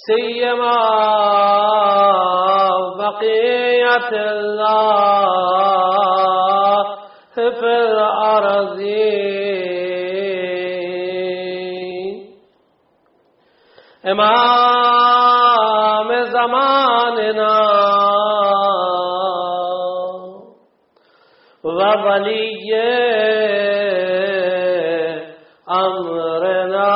سيما بقية الله في الأرض امام زماننا وولي امرنا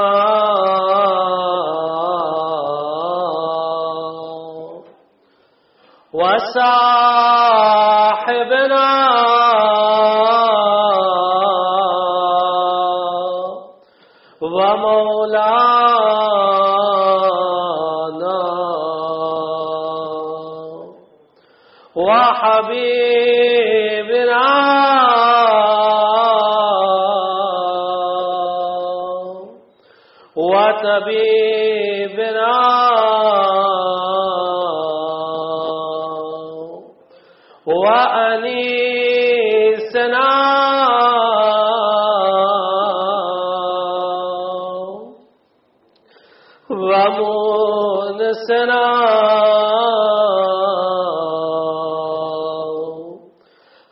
وصاحبنا ومولانا وحبيبنا وطبيبنا وأنيسنا ومونسنا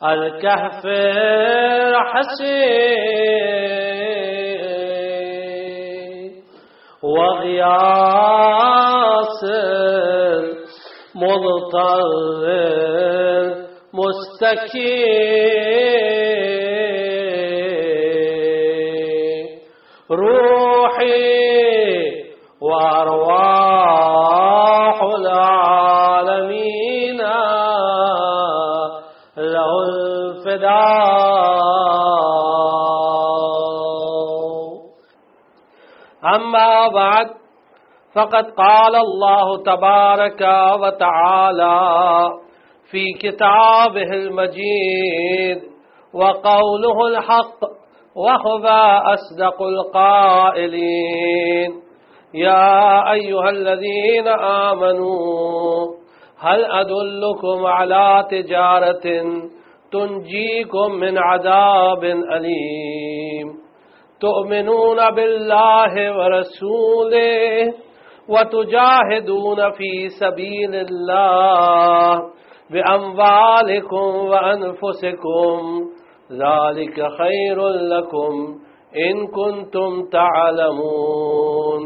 الكهف الحسين وغياث المضطر مستكين روحي وأرواح العالمين له الفداء. أما بعد، فقد قال الله تبارك وتعالى في كتابه المجيد وقوله الحق وهو أصدق القائلين: يا أيها الذين آمنوا هل أدلكم على تجارة تنجيكم من عذاب أليم تؤمنون بالله ورسوله وتجاهدون في سبيل الله بأموالكم وأنفسكم ذلك خير لكم إن كنتم تعلمون.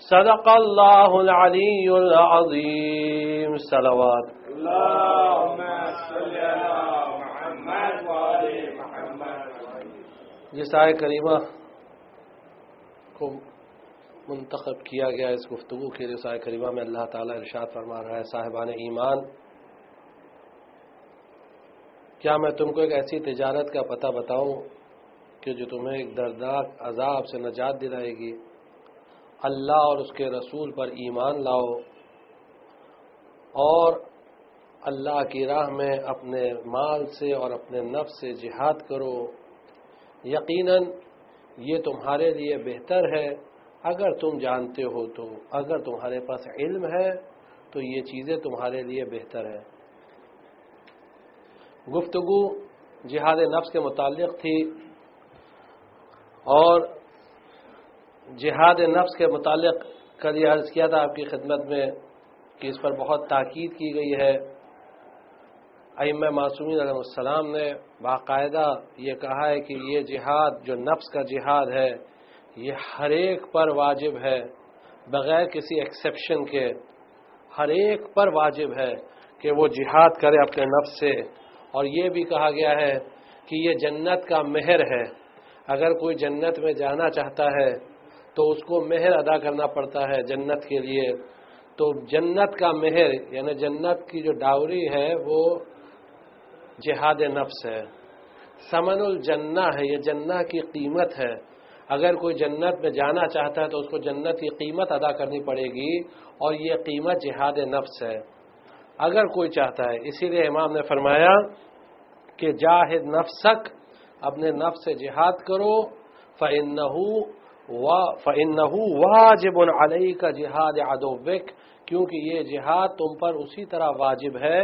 صدق الله العلي العظيم. صلوات اللهم صل على محمد وآل محمد. جس آیت کریمہ کو منتخب کیا گیا اس گفتگو کے لیے، اس آیت کریمہ میں اللہ تعالیٰ ارشاد فرما رہا ہے: صاحبان ایمان، کیا میں تم کو ایک ایسی تجارت کا پتہ بتاؤں کہ جو تمہیں ایک دردناک عذاب سے نجات دلائے گی؟ اللہ اور اس کے رسول پر ایمان لاؤ اور اللہ کی راہ میں اپنے مال سے اور اپنے نفس سے جہاد کرو، یقیناً یہ تمہارے لیے بہتر ہے اگر تم جانتے ہو تو، اگر تمہارے پاس علم ہے تو یہ چیزیں تمہارے لیے بہتر ہے۔ گفتگو جہاد نفس کے متعلق تھی، اور جہاد نفس کے متعلق کل یہ عرض کیا تھا آپ کی خدمت میں کہ اس پر بہت تاکید کی گئی ہے۔ ائمہ معصومین علیہ السلام نے باقاعدہ یہ کہا ہے کہ یہ جہاد جو نفس کا جہاد ہے یہ ہر ایک پر واجب ہے، بغیر کسی ایکسیپشن کے ہر ایک پر واجب ہے کہ وہ جہاد کرے اپنے نفس سے۔ اور یہ بھی کہا گیا ہے کہ یہ جنت کا مہر ہے، اگر کوئی جنت میں جانا چاہتا ہے تو اس کو مہر ادا کرنا پڑتا ہے جنت کے لیے۔ تو جنت کا مہر یعنی جنت کی جو ڈاوری ہے وہ جہاد نفس ہے، ثمن الجنہ ہے، یہ جنہ کی قیمت ہے۔ اگر کوئی جنت میں جانا چاہتا ہے تو اس کو جنت کی قیمت ادا کرنی پڑے گی، اور یہ قیمت جہاد نفس ہے اگر کوئی چاہتا ہے۔ اسی لیے امام نے فرمایا کہ جاہد نفسک، اپنے نفس سے جہاد کرو، فَإِنَّهُ وَاجِبٌ عَلَيْكَ جِهَادِ عَدُوِّكَ، کیونکہ یہ جہاد تم پر اسی طرح واجب ہے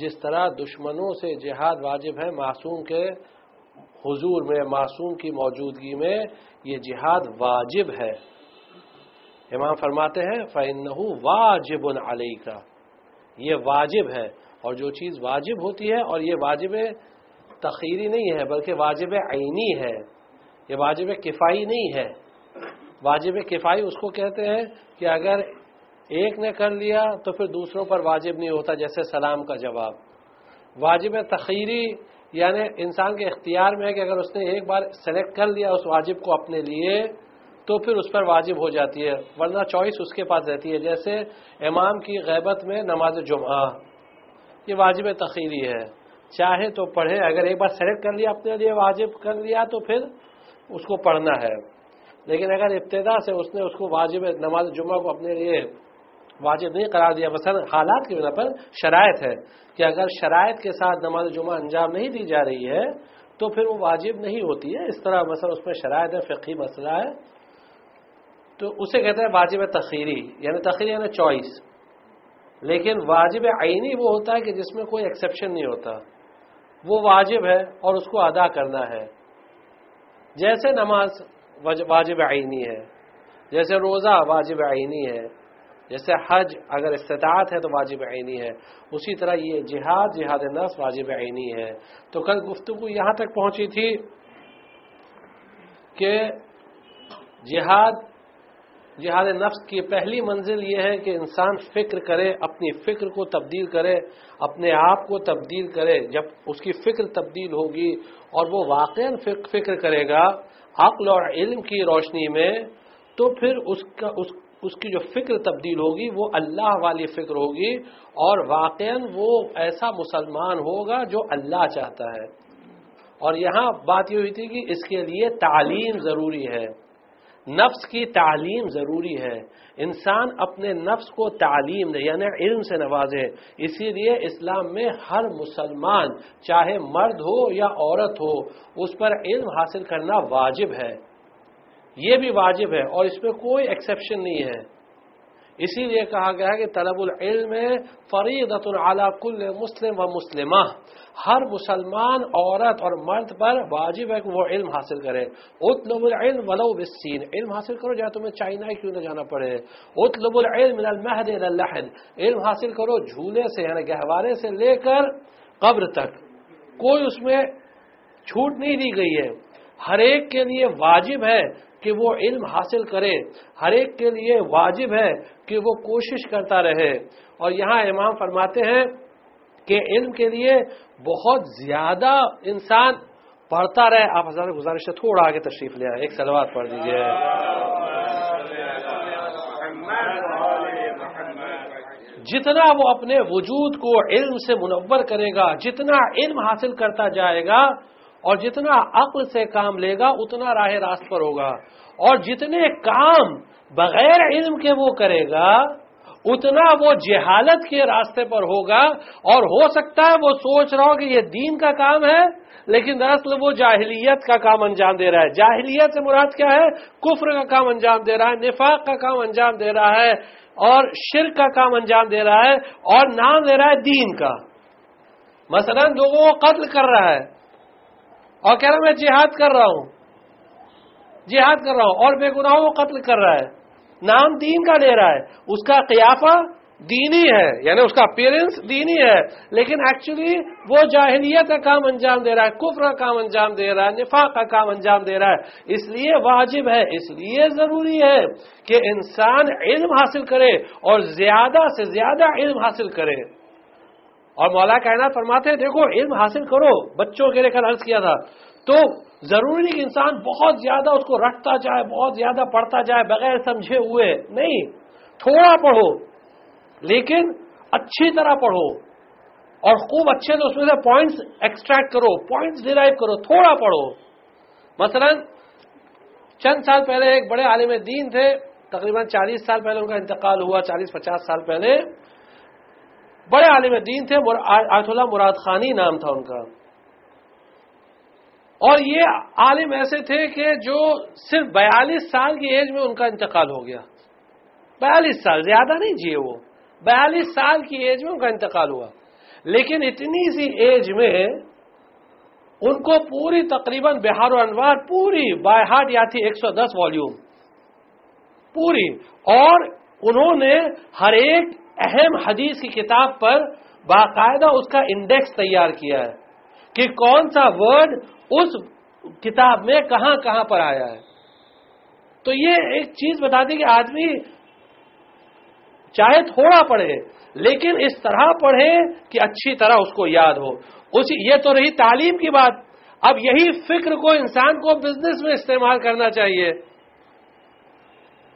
جس طرح دشمنوں سے جہاد واجب ہے معصوم کے حضور میں، معصوم کی موجودگی میں یہ جہاد واجب ہے۔ امام فرماتے ہیں فَإِنَّهُ وَاجِبٌ عَلَيْكَ، یہ واجب ہے، اور جو چیز واجب ہوتی ہے، اور یہ واجب تخیری نہیں ہے بلکہ واجب عینی ہے، یہ واجب کفائی نہیں ہے۔ واجب کفائی اس کو کہتے ہیں کہ اگر ایک نے کر لیا تو پھر دوسروں پر واجب نہیں ہوتا، جیسے سلام کا جواب۔ واجب تخیری یعنی انسان کے اختیار میں ہے کہ اگر اس نے ایک بار سلیکٹ کر لیا اس واجب کو اپنے لیے تو پھر اس پر واجب ہو جاتی ہے، ورنہ چوائس اس کے پاس رہتی ہے۔ جیسے امام کی غیبت میں نماز جمعہ، یہ واجب تخیری ہے، چاہے تو پڑھے، اگر ایک بار سلیکٹ کر لیا اپنے لیے واجب کر لیا تو پھر اس کو پڑھنا ہے، لیکن اگر ابتدا سے اس نے اس کو واجب نماز جمعہ کو اپنے لیے واجب نہیں قرار دیا، مثلا حالات کی بنا پر شرائط ہے کہ اگر شرائط کے ساتھ نماز جمعہ انجام نہیں دی جا رہی ہے تو پھر وہ واجب نہیں ہوتی ہے، اس طرح مثلا اس میں شرائط ہے، فقہی مسئلہ ہے، تو اسے کہتے ہیں واجب تخیری، یعنی تخیری یعنی چوائس۔ لیکن واجب عینی وہ ہوتا ہے کہ جس میں کوئی ایکسیپشن نہیں ہوتا، وہ واجب ہے اور اس کو ادا کرنا ہے، جیسے نماز واجب عینی ہے، جیسے روزہ واجب عینی ہے، جیسے حج اگر استطاعت ہے تو واجب عینی ہے، اسی طرح یہ جہاد نفس واجب عینی ہے۔ تو کل گفتگو یہاں تک پہنچی تھی کہ جہاد نفس کی پہلی منزل یہ ہے کہ انسان فکر کرے، اپنی فکر کو تبدیل کرے، اپنے آپ کو تبدیل کرے۔ جب اس کی فکر تبدیل ہوگی اور وہ واقعاً فکر کرے گا عقل اور علم کی روشنی میں، تو پھر اس کی جو فکر تبدیل ہوگی وہ اللہ والی فکر ہوگی، اور واقعاً وہ ایسا مسلمان ہوگا جو اللہ چاہتا ہے۔ اور یہاں بات یہ ہوئی تھی کہ اس کے لیے تعلیم ضروری ہے، نفس کی تعلیم ضروری ہے، انسان اپنے نفس کو تعلیم دے یعنی علم سے نوازے۔ اسی لیے اسلام میں ہر مسلمان چاہے مرد ہو یا عورت ہو اس پر علم حاصل کرنا واجب ہے، یہ بھی واجب ہے، اور اس میں کوئی ایکسیپشن نہیں ہے۔ اسی لیے کہا گیا ہے کہ طلب العلم فریضۃ علی کل مسلم و مسلمہ، ہر مسلمان عورت اور مرد پر واجب ہے کہ وہ علم حاصل کرے۔ اطلب العلم ولو بالسین، علم حاصل کرو چاہے تمہیں چائنا ہی کیوں نہ جانا پڑے۔ اطلب العلم من المہد الی اللحد، علم حاصل کرو جھولے سے یعنی گہوارے سے لے کر قبر تک، کوئی اس میں چھوٹ نہیں دی گئی ہے، ہر ایک کے لیے واجب ہے کہ وہ علم حاصل کرے، ہر ایک کے لیے واجب ہے کہ وہ کوشش کرتا رہے۔ اور یہاں امام فرماتے ہیں کہ علم کے لیے بہت زیادہ انسان پڑھتا رہے۔ آپ حضرت گزارش ہے تھوڑا آگے تشریف لے آئے، ایک صلوات پڑھ دیجئے۔ جتنا وہ اپنے وجود کو علم سے منور کرے گا، جتنا علم حاصل کرتا جائے گا اور جتنا عقل سے کام لے گا اتنا راہ راست پر ہوگا، اور جتنے کام بغیر علم کے وہ کرے گا اتنا وہ جہالت کے راستے پر ہوگا، اور ہو سکتا ہے وہ سوچ رہا ہو کہ یہ دین کا کام ہے لیکن دراصل وہ جاہلیت کا کام انجام دے رہا ہے۔ جاہلیت سے مراد کیا ہے؟ کفر کا کام انجام دے رہا ہے، نفاق کا کام انجام دے رہا ہے، اور شرک کا کام انجام دے رہا ہے، اور نام دے رہا ہے دین کا۔ مثلا لوگوں کو قتل کر رہا ہے اور کہہ رہا میں جہاد کر رہا ہوں، اور بے گناہوں کو قتل کر رہا ہے، نام دین کا لے رہا ہے، اس کا قیافہ دینی ہے یعنی اس کا اپیرنس دینی ہے، لیکن ایکچولی وہ جاہلیت کا کام انجام دے رہا ہے، کفر کا کام انجام دے رہا ہے، نفاق کا کام انجام دے رہا ہے۔ اس لیے واجب ہے، اس لیے ضروری ہے کہ انسان علم حاصل کرے اور زیادہ سے زیادہ علم حاصل کرے۔ اور مولا کائنات فرماتے ہیں دیکھو علم حاصل کرو، بچوں کے لیے کل عرض کیا تھا، تو ضروری نہیں کہ انسان بہت زیادہ اس کو رٹتا جائے، بہت زیادہ پڑھتا جائے بغیر سمجھے ہوئے، نہیں، تھوڑا پڑھو لیکن اچھی طرح پڑھو، اور خوب اچھے سے اس میں سے پوائنٹس ایکسٹریکٹ کرو، پوائنٹس ڈیرائیو کرو، تھوڑا پڑھو۔ مثلا چند سال پہلے ایک بڑے عالم دین تھے، تقریباً 40 سال پہلے ان کا انتقال ہوا، 40-50 سال پہلے، بڑے عالم دین تھے، آیت اللہ مراد خانی نام تھا ان کا، اور یہ عالم ایسے تھے کہ جو صرف 42 سال کی ایج میں ان کا انتقال ہو گیا، 42 سال، زیادہ نہیں جیے وہ، 42 سال کی ایج میں ان کا انتقال ہوا، لیکن اتنی سی ایج میں ان کو پوری تقریباً بہار و انوار پوری بائی ہارٹ یاد تھی، 110 والیوم، پوری. اور انہوں نے ہر ایک اہم حدیث کی کتاب پر باقاعدہ اس کا انڈیکس تیار کیا ہے کہ کون سا ورڈ اس کتاب میں کہاں کہاں پر آیا ہے. تو یہ ایک چیز بتاتی کہ آدمی چاہے تھوڑا پڑھے لیکن اس طرح پڑھے کہ اچھی طرح اس کو یاد ہو. یہ تو رہی تعلیم کی بات. اب یہی فکر کو انسان کو بزنس میں استعمال کرنا چاہیے.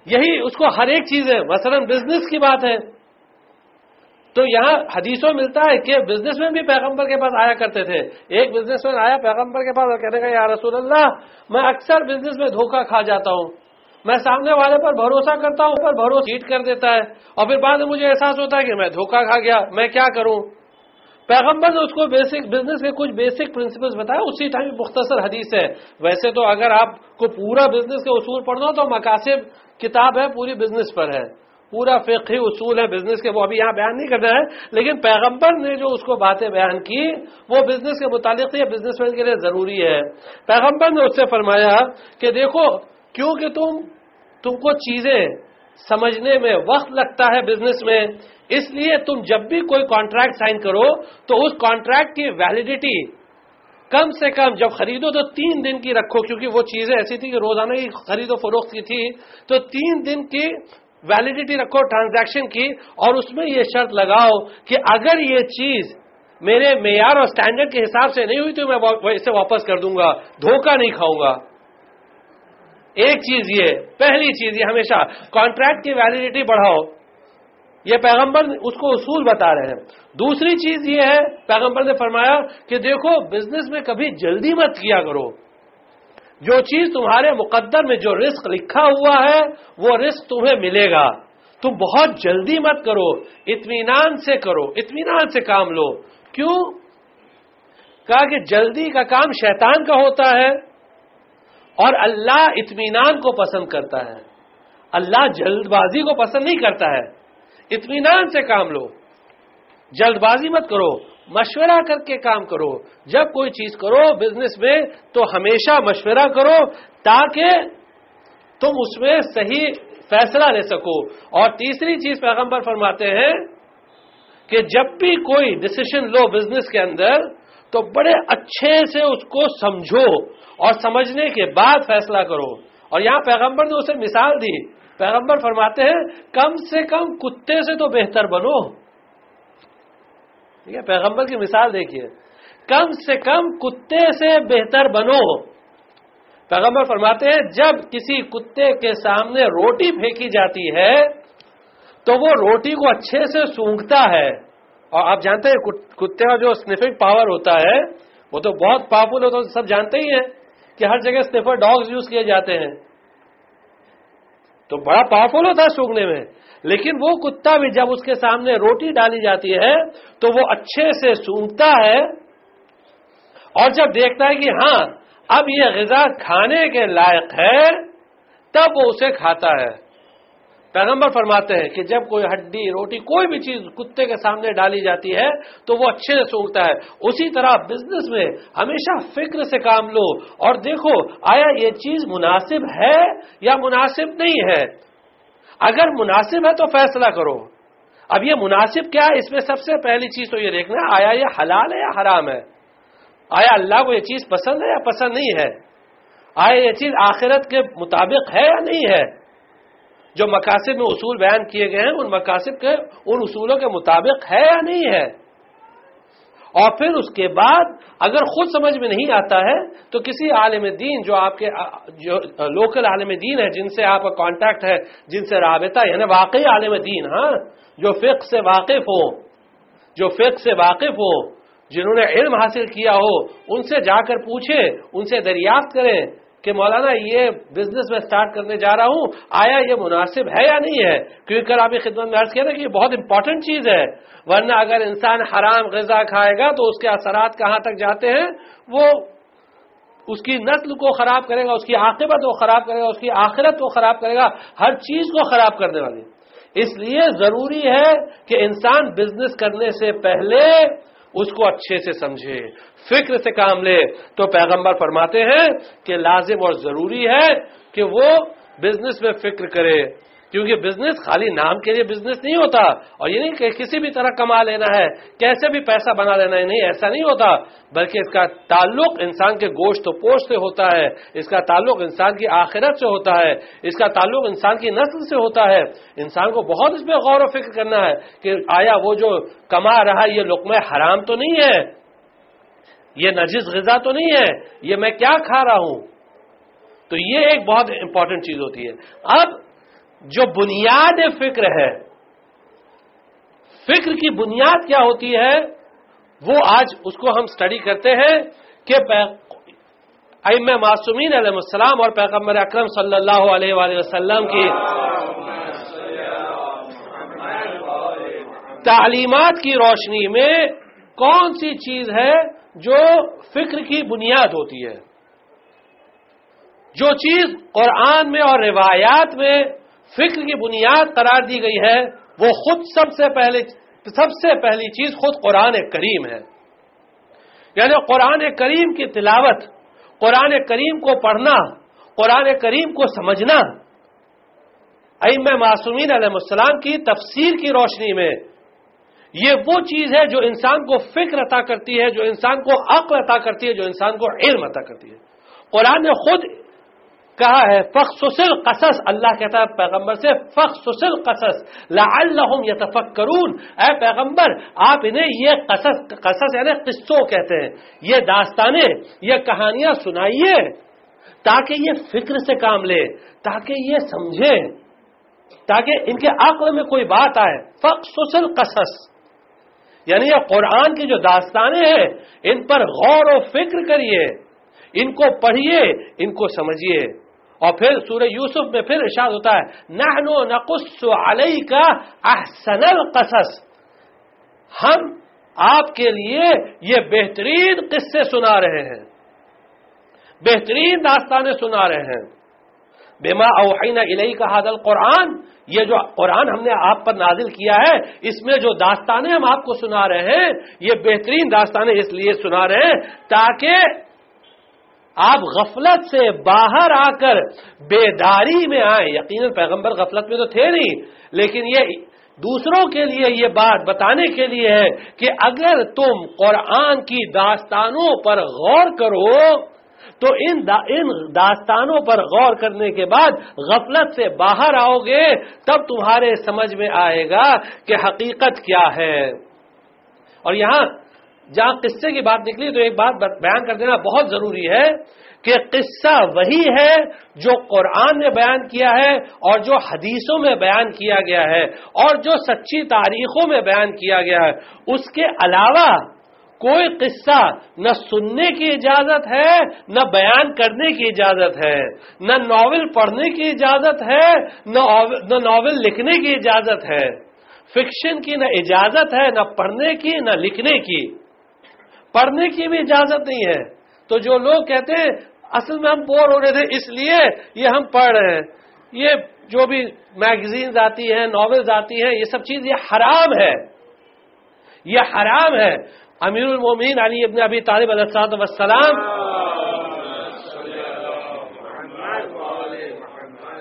یہی اس کو ہر ایک چیز ہے. مثلا بزنس کی بات ہے تو یہاں حدیثوں ملتا ہے کہ بزنس مین بھی پیغمبر کے پاس آیا کرتے تھے. ایک بزنس مین آیا پیغمبر کے پاس اور کہنے کا یا رسول اللہ میں اکثر بزنس میں دھوکہ کھا جاتا ہوں. میں سامنے والے پر بھروسہ کرتا ہوں پر بھروسہ چیٹ کر دیتا ہے اور پھر بعد میں مجھے احساس ہوتا ہے کہ میں دھوکہ کھا گیا, میں کیا کروں. پیغمبر نے اس کو بیسک بزنس کے کچھ بیسک پرنسپلز بتایا. اسی ٹائم مختصر حدیث ہے. ویسے تو اگر آپ کو پورا بزنس کے اصول پڑھنا ہو تو مقاصد کتاب ہے, پوری بزنس پر ہے, پورا فقہی اصول ہے بزنس کے, وہ ابھی یہاں بیان نہیں کرنا ہے. لیکن پیغمبر نے جو اس کو باتیں بیان کی وہ بزنس کے متعلق تھی, بزنس مین کے لیے ضروری ہے. پیغمبر نے اس سے فرمایا کہ دیکھو کیونکہ تم کو چیزیں سمجھنے میں وقت لگتا ہے بزنس میں, اس لیے تم جب بھی کوئی کانٹریکٹ سائن کرو تو اس کانٹریکٹ کی ویلیڈیٹی کم سے کم جب خریدو تو 3 دن کی رکھو, کیونکہ وہ چیزیں ایسی تھی کہ روزانہ کی خرید و فروخت کی تھی. تو 3 دن کی ویلیڈیٹی رکھو ٹرانزیکشن کی, اور اس میں یہ شرط لگاؤ کہ اگر یہ چیز میرے معیار اور سٹینڈرڈ کے حساب سے نہیں ہوئی تو میں اسے واپس کر دوں گا, دھوکہ نہیں کھاؤں گا. ایک چیز یہ, پہلی چیز یہ ہمیشہ کانٹریکٹ کی ویلیڈیٹی بڑھاؤ. یہ پیغمبر اس کو اصول بتا رہے ہیں. دوسری چیز یہ ہے پیغمبر نے فرمایا کہ دیکھو بزنس میں کبھی جلدی مت کیا کرو. جو چیز تمہارے مقدر میں جو رزق لکھا ہوا ہے وہ رزق تمہیں ملے گا. تم بہت جلدی مت کرو, اطمینان سے کرو, اطمینان سے کام لو. کیوں؟ کہا کہ جلدی کا کام شیطان کا ہوتا ہے اور اللہ اطمینان کو پسند کرتا ہے. اللہ جلد بازی کو پسند نہیں کرتا ہے. اطمینان سے کام لو, جلد بازی مت کرو, مشورہ کر کے کام کرو. جب کوئی چیز کرو بزنس میں تو ہمیشہ مشورہ کرو تاکہ تم اس میں صحیح فیصلہ لے سکو. اور تیسری چیز پیغمبر فرماتے ہیں کہ جب بھی کوئی ڈیسیشن لو بزنس کے اندر تو بڑے اچھے سے اس کو سمجھو اور سمجھنے کے بعد فیصلہ کرو. اور یہاں پیغمبر نے اسے مثال دی. پیغمبر فرماتے ہیں کم سے کم کتے سے تو بہتر بنو. یہ پیغمبر کی مثال دیکھیے, کم سے کم کتے سے بہتر بنو. پیغمبر فرماتے ہیں جب کسی کتے کے سامنے روٹی پھینکی جاتی ہے تو وہ روٹی کو اچھے سے سونگھتا ہے. اور آپ جانتے ہیں کتے کا جو سنیفنگ پاور ہوتا ہے وہ تو بہت پاورفل ہوتا ہے, سب جانتے ہی ہیں کہ ہر جگہ سنیفر ڈاگز یوز کیے جاتے ہیں تو بڑا پاورفل ہوتا ہے سونگھنے میں. لیکن وہ کتا بھی جب اس کے سامنے روٹی ڈالی جاتی ہے تو وہ اچھے سے سونگھتا ہے اور جب دیکھتا ہے کہ ہاں اب یہ غذا کھانے کے لائق ہے تب وہ اسے کھاتا ہے. پیغمبر فرماتے ہیں کہ جب کوئی ہڈی روٹی کوئی بھی چیز کتے کے سامنے ڈالی جاتی ہے تو وہ اچھے سے سونگھتا ہے. اسی طرح بزنس میں ہمیشہ فکر سے کام لو اور دیکھو آیا یہ چیز مناسب ہے یا مناسب نہیں ہے. اگر مناسب ہے تو فیصلہ کرو. اب یہ مناسب کیا ہے, اس میں سب سے پہلی چیز تو یہ دیکھنا آیا یہ حلال ہے یا حرام ہے, آیا اللہ کو یہ چیز پسند ہے یا پسند نہیں ہے, آیا یہ چیز آخرت کے مطابق ہے یا نہیں ہے. جو مقاصد میں اصول بیان کیے گئے ہیں ان مقاصد کے ان اصولوں کے مطابق ہے یا نہیں ہے. اور پھر اس کے بعد اگر خود سمجھ میں نہیں آتا ہے تو کسی عالم دین جو آپ کے جو لوکل عالم دین ہے جن سے آپ کا کانٹیکٹ ہے, جن سے رابطہ ہے, یعنی واقعی عالم دین, ہاں جو فقہ سے واقف ہو, جو فقہ سے واقف ہو, جنہوں نے علم حاصل کیا ہو, ان سے جا کر پوچھیں, ان سے دریافت کریں کہ مولانا یہ بزنس میں سٹارٹ کرنے جا رہا ہوں, آیا یہ مناسب ہے یا نہیں ہے. کیونکہ کل آپ کی خدمت میں عرض کیا تھا کہ یہ بہت امپورٹنٹ چیز ہے, ورنہ اگر انسان حرام غذا کھائے گا تو اس کے اثرات کہاں تک جاتے ہیں, وہ اس کی نسل کو خراب کرے گا, اس کی عاقبت کو خراب کرے گا, اس کی آخرت کو خراب کرے گا, ہر چیز کو خراب کرنے والی. اس لیے ضروری ہے کہ انسان بزنس کرنے سے پہلے اس کو اچھے سے سمجھے, فکر سے کام لے. تو پیغمبر فرماتے ہیں کہ لازم اور ضروری ہے کہ وہ بزنس میں فکر کرے، کیونکہ بزنس خالی نام کے لیے بزنس نہیں ہوتا، اور یہ نہیں کہ کسی بھی طرح کما لینا ہے، کیسے بھی پیسہ بنا لینا ہے، نہیں، ایسا نہیں ہوتا، بلکہ اس کا تعلق انسان کے گوشت و پوشت سے ہوتا ہے، اس کا تعلق انسان کی آخرت سے ہوتا ہے، اس کا تعلق انسان کی نسل سے ہوتا ہے۔ انسان کو بہت اس پہ غور و فکر کرنا ہے کہ آیا وہ جو کما رہا ہے یہ لقمہ حرام تو نہیں ہے، یہ نجس غذا تو نہیں ہے، یہ میں کیا کھا رہا ہوں؟ تو یہ ایک بہت امپورٹنٹ چیز ہوتی ہے۔ اب جو بنیاد فکر ہے، فکر کی بنیاد کیا ہوتی ہے، وہ آج اس کو ہم سٹڈی کرتے ہیں کہ ائمہ معصومین علیہ السلام اور پیغمبر اکرم صلی اللہ علیہ وآلہ وسلم کی تعلیمات کی روشنی میں کون سی چیز ہے جو فکر کی بنیاد ہوتی ہے۔ جو چیز قرآن میں اور روایات میں فکر کی بنیاد قرار دی گئی ہے، وہ خود سب سے پہلی چیز خود قرآن کریم ہے۔ یعنی قرآن کریم کی تلاوت، قرآن کریم کو پڑھنا، قرآن کریم کو سمجھنا، ائمہ معصومین علیہ السلام کی تفسیر کی روشنی میں، یہ وہ چیز ہے جو انسان کو فکر عطا کرتی ہے، جو انسان کو عقل عطا کرتی ہے، جو انسان کو علم عطا کرتی ہے۔ قرآن نے خود کہا ہے فَقْصُصِ الْقَصَص، اللہ کہتا ہے پیغمبر سے فَقْصُصِ الْقَصَص لَعَلَّهُمْ يَتَفَكَّرُونَ، اے پیغمبر آپ انہیں یہ قصص یعنی قصوں کہتے ہیں، یہ داستانیں، یہ کہانیاں سنائیے تاکہ یہ فکر سے کام لے، تاکہ یہ سمجھیں، تاکہ ان کے عقل میں کوئی بات آئے۔ فَقْصُصِ الْقَصَص یعنی یہ قرآن کی جو داستانیں ہیں ان پر غور و فکر کریے، ان کو پڑھیے، ان کو سمجھیے۔ اور پھر سورہ یوسف میں پھر ارشاد ہوتا ہے نحن نقص علیک احسن القصص، ہم آپ کے لیے یہ بہترین قصے سنا رہے ہیں، بہترین داستانیں سنا رہے ہیں۔ بما اوحینا الیک ھذا القرآن، یہ جو قرآن ہم نے آپ پر نازل کیا ہے اس میں جو داستانیں ہم آپ کو سنا رہے ہیں یہ بہترین داستانیں اس لیے سنا رہے ہیں تاکہ آپ غفلت سے باہر آ کر بیداری میں آئیں۔ یقیناً پیغمبر غفلت میں تو تھے نہیں، لیکن یہ دوسروں کے لیے یہ بات بتانے کے لیے ہے کہ اگر تم قرآن کی داستانوں پر غور کرو تو ان داستانوں پر غور کرنے کے بعد غفلت سے باہر آؤ گے، تب تمہارے سمجھ میں آئے گا کہ حقیقت کیا ہے۔ اور یہاں جہاں قصے کی بات نکلی تو ایک بات بیان کر دینا بہت ضروری ہے کہ قصہ وہی ہے جو قرآن نے بیان کیا ہے اور جو حدیثوں میں بیان کیا گیا ہے اور جو سچی تاریخوں میں بیان کیا گیا ہے۔ اس کے علاوہ کوئی قصہ نہ سننے کی اجازت ہے، نہ بیان کرنے کی اجازت ہے، نہ ناول پڑھنے کی اجازت ہے، نہ ناول لکھنے کی اجازت ہے۔ فکشن کی نہ اجازت ہے، نہ پڑھنے کی نہ لکھنے کی، پڑھنے کی بھی اجازت نہیں ہے۔ تو جو لوگ کہتے ہیں اصل میں ہم بور ہو رہے تھے اس لیے یہ ہم پڑھ رہے ہیں، یہ جو بھی میگزینز آتی ہیں، ناولز آتی ہیں، یہ سب چیز یہ حرام ہے، یہ حرام ہے۔ امیر المومنین علی ابن ابی طالب علیہ السلام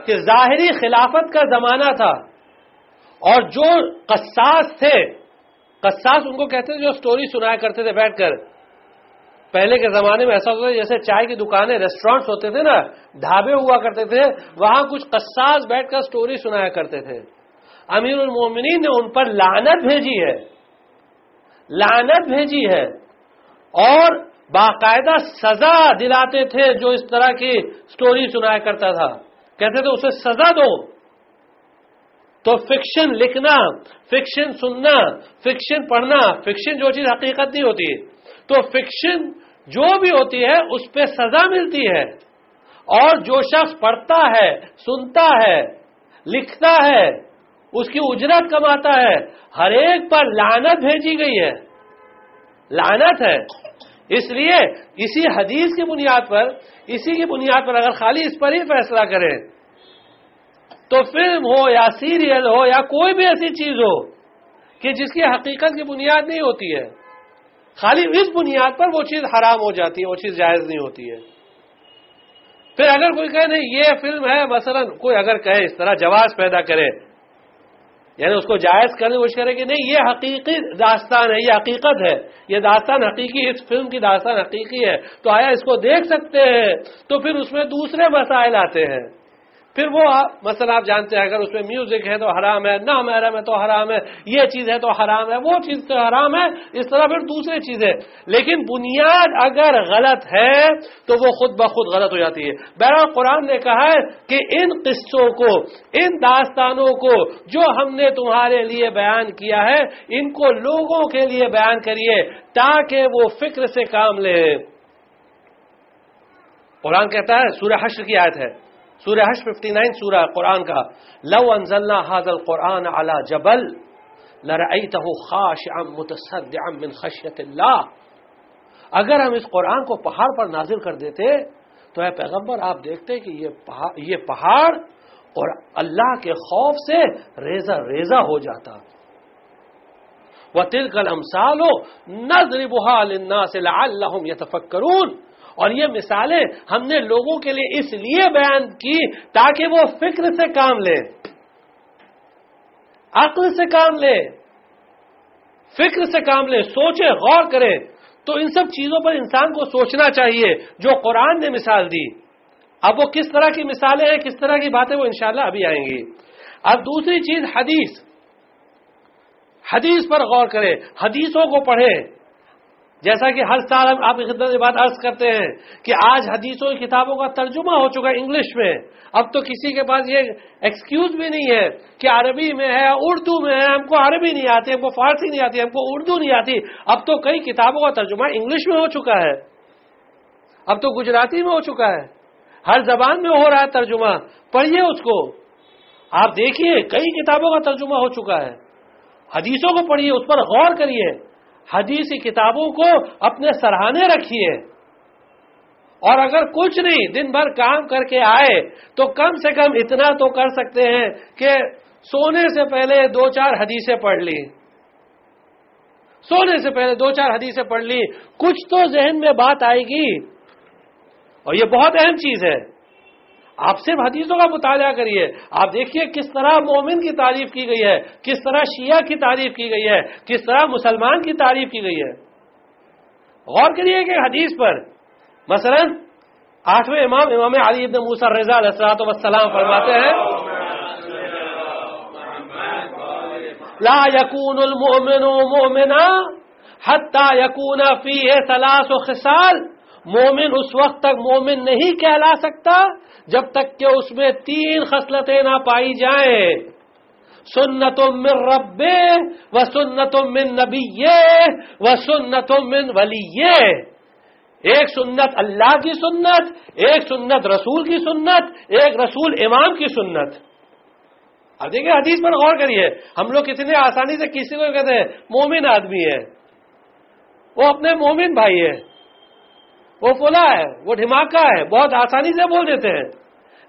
کہ ظاہری خلافت کا زمانہ تھا اور جو قصاص تھے، قصاص ان کو کہتے تھے جو سٹوری سنایا کرتے تھے بیٹھ کر۔ پہلے کے زمانے میں ایسا ہوتا تھا جیسے چائے کی دکانیں، ریسٹورینٹس ہوتے تھے نا، ڈھابے ہوا کرتے تھے، وہاں کچھ قصاص بیٹھ کر سٹوری سنایا کرتے تھے۔ امیر المومنین نے ان پر لعنت بھیجی ہے، لعنت بھیجی ہے اور باقاعدہ سزا دلاتے تھے جو اس طرح کی سٹوری سنایا کرتا تھا، کہتے تھے اسے سزا دو۔ تو فکشن لکھنا، فکشن سننا، فکشن پڑھنا، فکشن جو چیز حقیقت نہیں ہوتی، تو فکشن جو بھی ہوتی ہے اس پہ سزا ملتی ہے، اور جو شخص پڑھتا ہے، سنتا ہے، لکھتا ہے، اس کی اجرت کماتا ہے، ہر ایک پر لعنت بھیجی گئی ہے، لعنت ہے۔ اس لیے اسی حدیث کی بنیاد پر، اسی کی بنیاد پر اگر خالی اس پر ہی فیصلہ کریں تو فلم ہو یا سیریل ہو یا کوئی بھی ایسی چیز ہو کہ جس کی حقیقت کی بنیاد نہیں ہوتی ہے، خالی اس بنیاد پر وہ چیز حرام ہو جاتی ہے، وہ چیز جائز نہیں ہوتی ہے۔ پھر اگر کوئی کہے نہیں یہ فلم ہے، مثلا کوئی اگر کہے اس طرح جواز پیدا کرے، یعنی اس کو جائز کرنے کی کوشش کرے کہ نہیں یہ حقیقی داستان ہے، یہ حقیقت ہے، یہ داستان حقیقی، اس فلم کی داستان حقیقی ہے، تو آیا اس کو دیکھ سکتے ہیں؟ تو پھر اس میں دوسرے مسائل آتے ہیں. پھر وہ مثلا آپ جانتے ہیں اگر اس میں میوزک ہے تو حرام ہے، نہ محرم ہے تو حرام ہے، یہ چیز ہے تو حرام ہے، وہ چیز تو حرام ہے، اس طرح پھر دوسری چیزیں. لیکن بنیاد اگر غلط ہے تو وہ خود بخود غلط ہو جاتی ہے. بہرحال قرآن نے کہا ہے کہ ان قصوں کو، ان داستانوں کو جو ہم نے تمہارے لیے بیان کیا ہے، ان کو لوگوں کے لیے بیان کریے تاکہ وہ فکر سے کام لیں. قرآن کہتا ہے، سورہ حشر کی آیت ہے، سورہ حشر 59 سورہ قرآن کا، لو انزلنا هذا القرآن على جبل لرأيته خاشعا متصدعا من خشية الله. اگر ہم اس قرآن کو پہاڑ پر نازل کر دیتے تو اے پیغمبر آپ دیکھتے کہ یہ پہاڑ اور اللہ کے خوف سے ریزہ ریزہ ہو جاتا. وَتِلْكَ الْأَمْثَالُ نَضْرِبُهَا لِلنَّاسِ لَعَلَّهُمْ يَتَفَكَّرُونَ. اور یہ مثالیں ہم نے لوگوں کے لیے اس لیے بیان کی تاکہ وہ فکر سے کام لیں، عقل سے کام لیں، فکر سے کام لیں، سوچیں، غور کریں. تو ان سب چیزوں پر انسان کو سوچنا چاہیے جو قرآن نے مثال دی. اب وہ کس طرح کی مثالیں ہیں، کس طرح کی باتیں، وہ انشاءاللہ ابھی آئیں گی. اب دوسری چیز حدیث پر غور کریں، حدیثوں کو پڑھیں. جیسا کہ ہر سال ہم آپ کی خدمت میں بات عرض کرتے ہیں کہ آج حدیثوں کی کتابوں کا ترجمہ ہو چکا ہے انگلش میں. اب تو کسی کے پاس یہ ایکسکیوز بھی نہیں ہے کہ عربی میں ہے، اردو میں ہے، ہم کو عربی نہیں آتی، ہم کو فارسی نہیں آتی، ہم کو اردو نہیں آتی. اب تو کئی کتابوں کا ترجمہ انگلش میں ہو چکا ہے، اب تو گجراتی میں ہو چکا ہے، ہر زبان میں ہو رہا ہے ترجمہ. پڑھیے اس کو، آپ دیکھیے کئی کتابوں کا ترجمہ ہو چکا ہے. حدیثوں کو پڑھیے، اس پر غور کریے، حدیثی کتابوں کو اپنے سرہانے رکھیے. اور اگر کچھ نہیں دن بھر کام کر کے آئے تو کم سے کم اتنا تو کر سکتے ہیں کہ سونے سے پہلے 2-4 حدیثیں پڑھ لی، سونے سے پہلے 2-4 حدیثیں پڑھ لی، کچھ تو ذہن میں بات آئے گی. اور یہ بہت اہم چیز ہے. آپ صرف حدیثوں کا مطالعہ کریے، آپ دیکھیے کس طرح مومن کی تعریف کی گئی ہے، کس طرح شیعہ کی تعریف کی گئی ہے، کس طرح مسلمان کی تعریف کی گئی ہے. غور کریے کہ حدیث پر مثلا 8ویں امام علی ابن موسیٰ رضا علیہ السلام فرماتے ہیں، لا يكون المؤمن مؤمنا حتى يكون فيه 3 خصال. مومن اس وقت تک مومن نہیں کہلا سکتا جب تک کہ اس میں 3 خصلتیں نہ پائی جائیں. سنت من ربہ و سنت من نبیہ و سنت من ولیہ. ایک سنت اللہ کی سنت، ایک سنت رسول کی سنت، ایک رسول امام کی سنت. اب دیکھیں حدیث پر غور کریے. ہم لوگ کتنے آسانی سے کسی کو کہتے ہیں مومن آدمی ہے، وہ اپنے مومن بھائی ہے، وہ فلاں ہے، وہ دھماکہ ہے، بہت آسانی سے بول دیتے ہیں.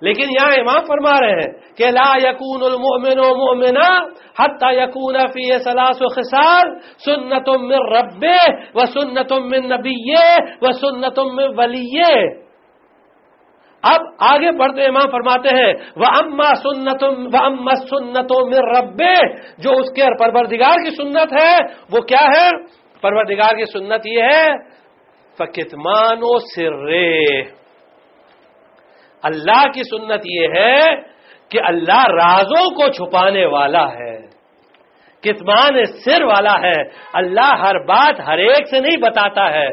لیکن یہاں امام فرما رہے ہیں کہ لا یکون المؤمن مؤمنا حتی یکون فیہ 3 خصال سنت من ربہ و سنت من نبیہ و سنت من ولیہ. اب آگے بڑھتے امام فرماتے ہیں وَأَمَّا السُّنَّةُ مِن رَبِّهِ. جو اس کے پروردگار کی سنت ہے وہ کیا ہے؟ پروردگار کی سنت یہ ہے فَكِتْمَانُ سِرِّهِ. اللہ کی سنت یہ ہے کہ اللہ رازوں کو چھپانے والا ہے، کتمان سر والا ہے. اللہ ہر بات ہر ایک سے نہیں بتاتا ہے،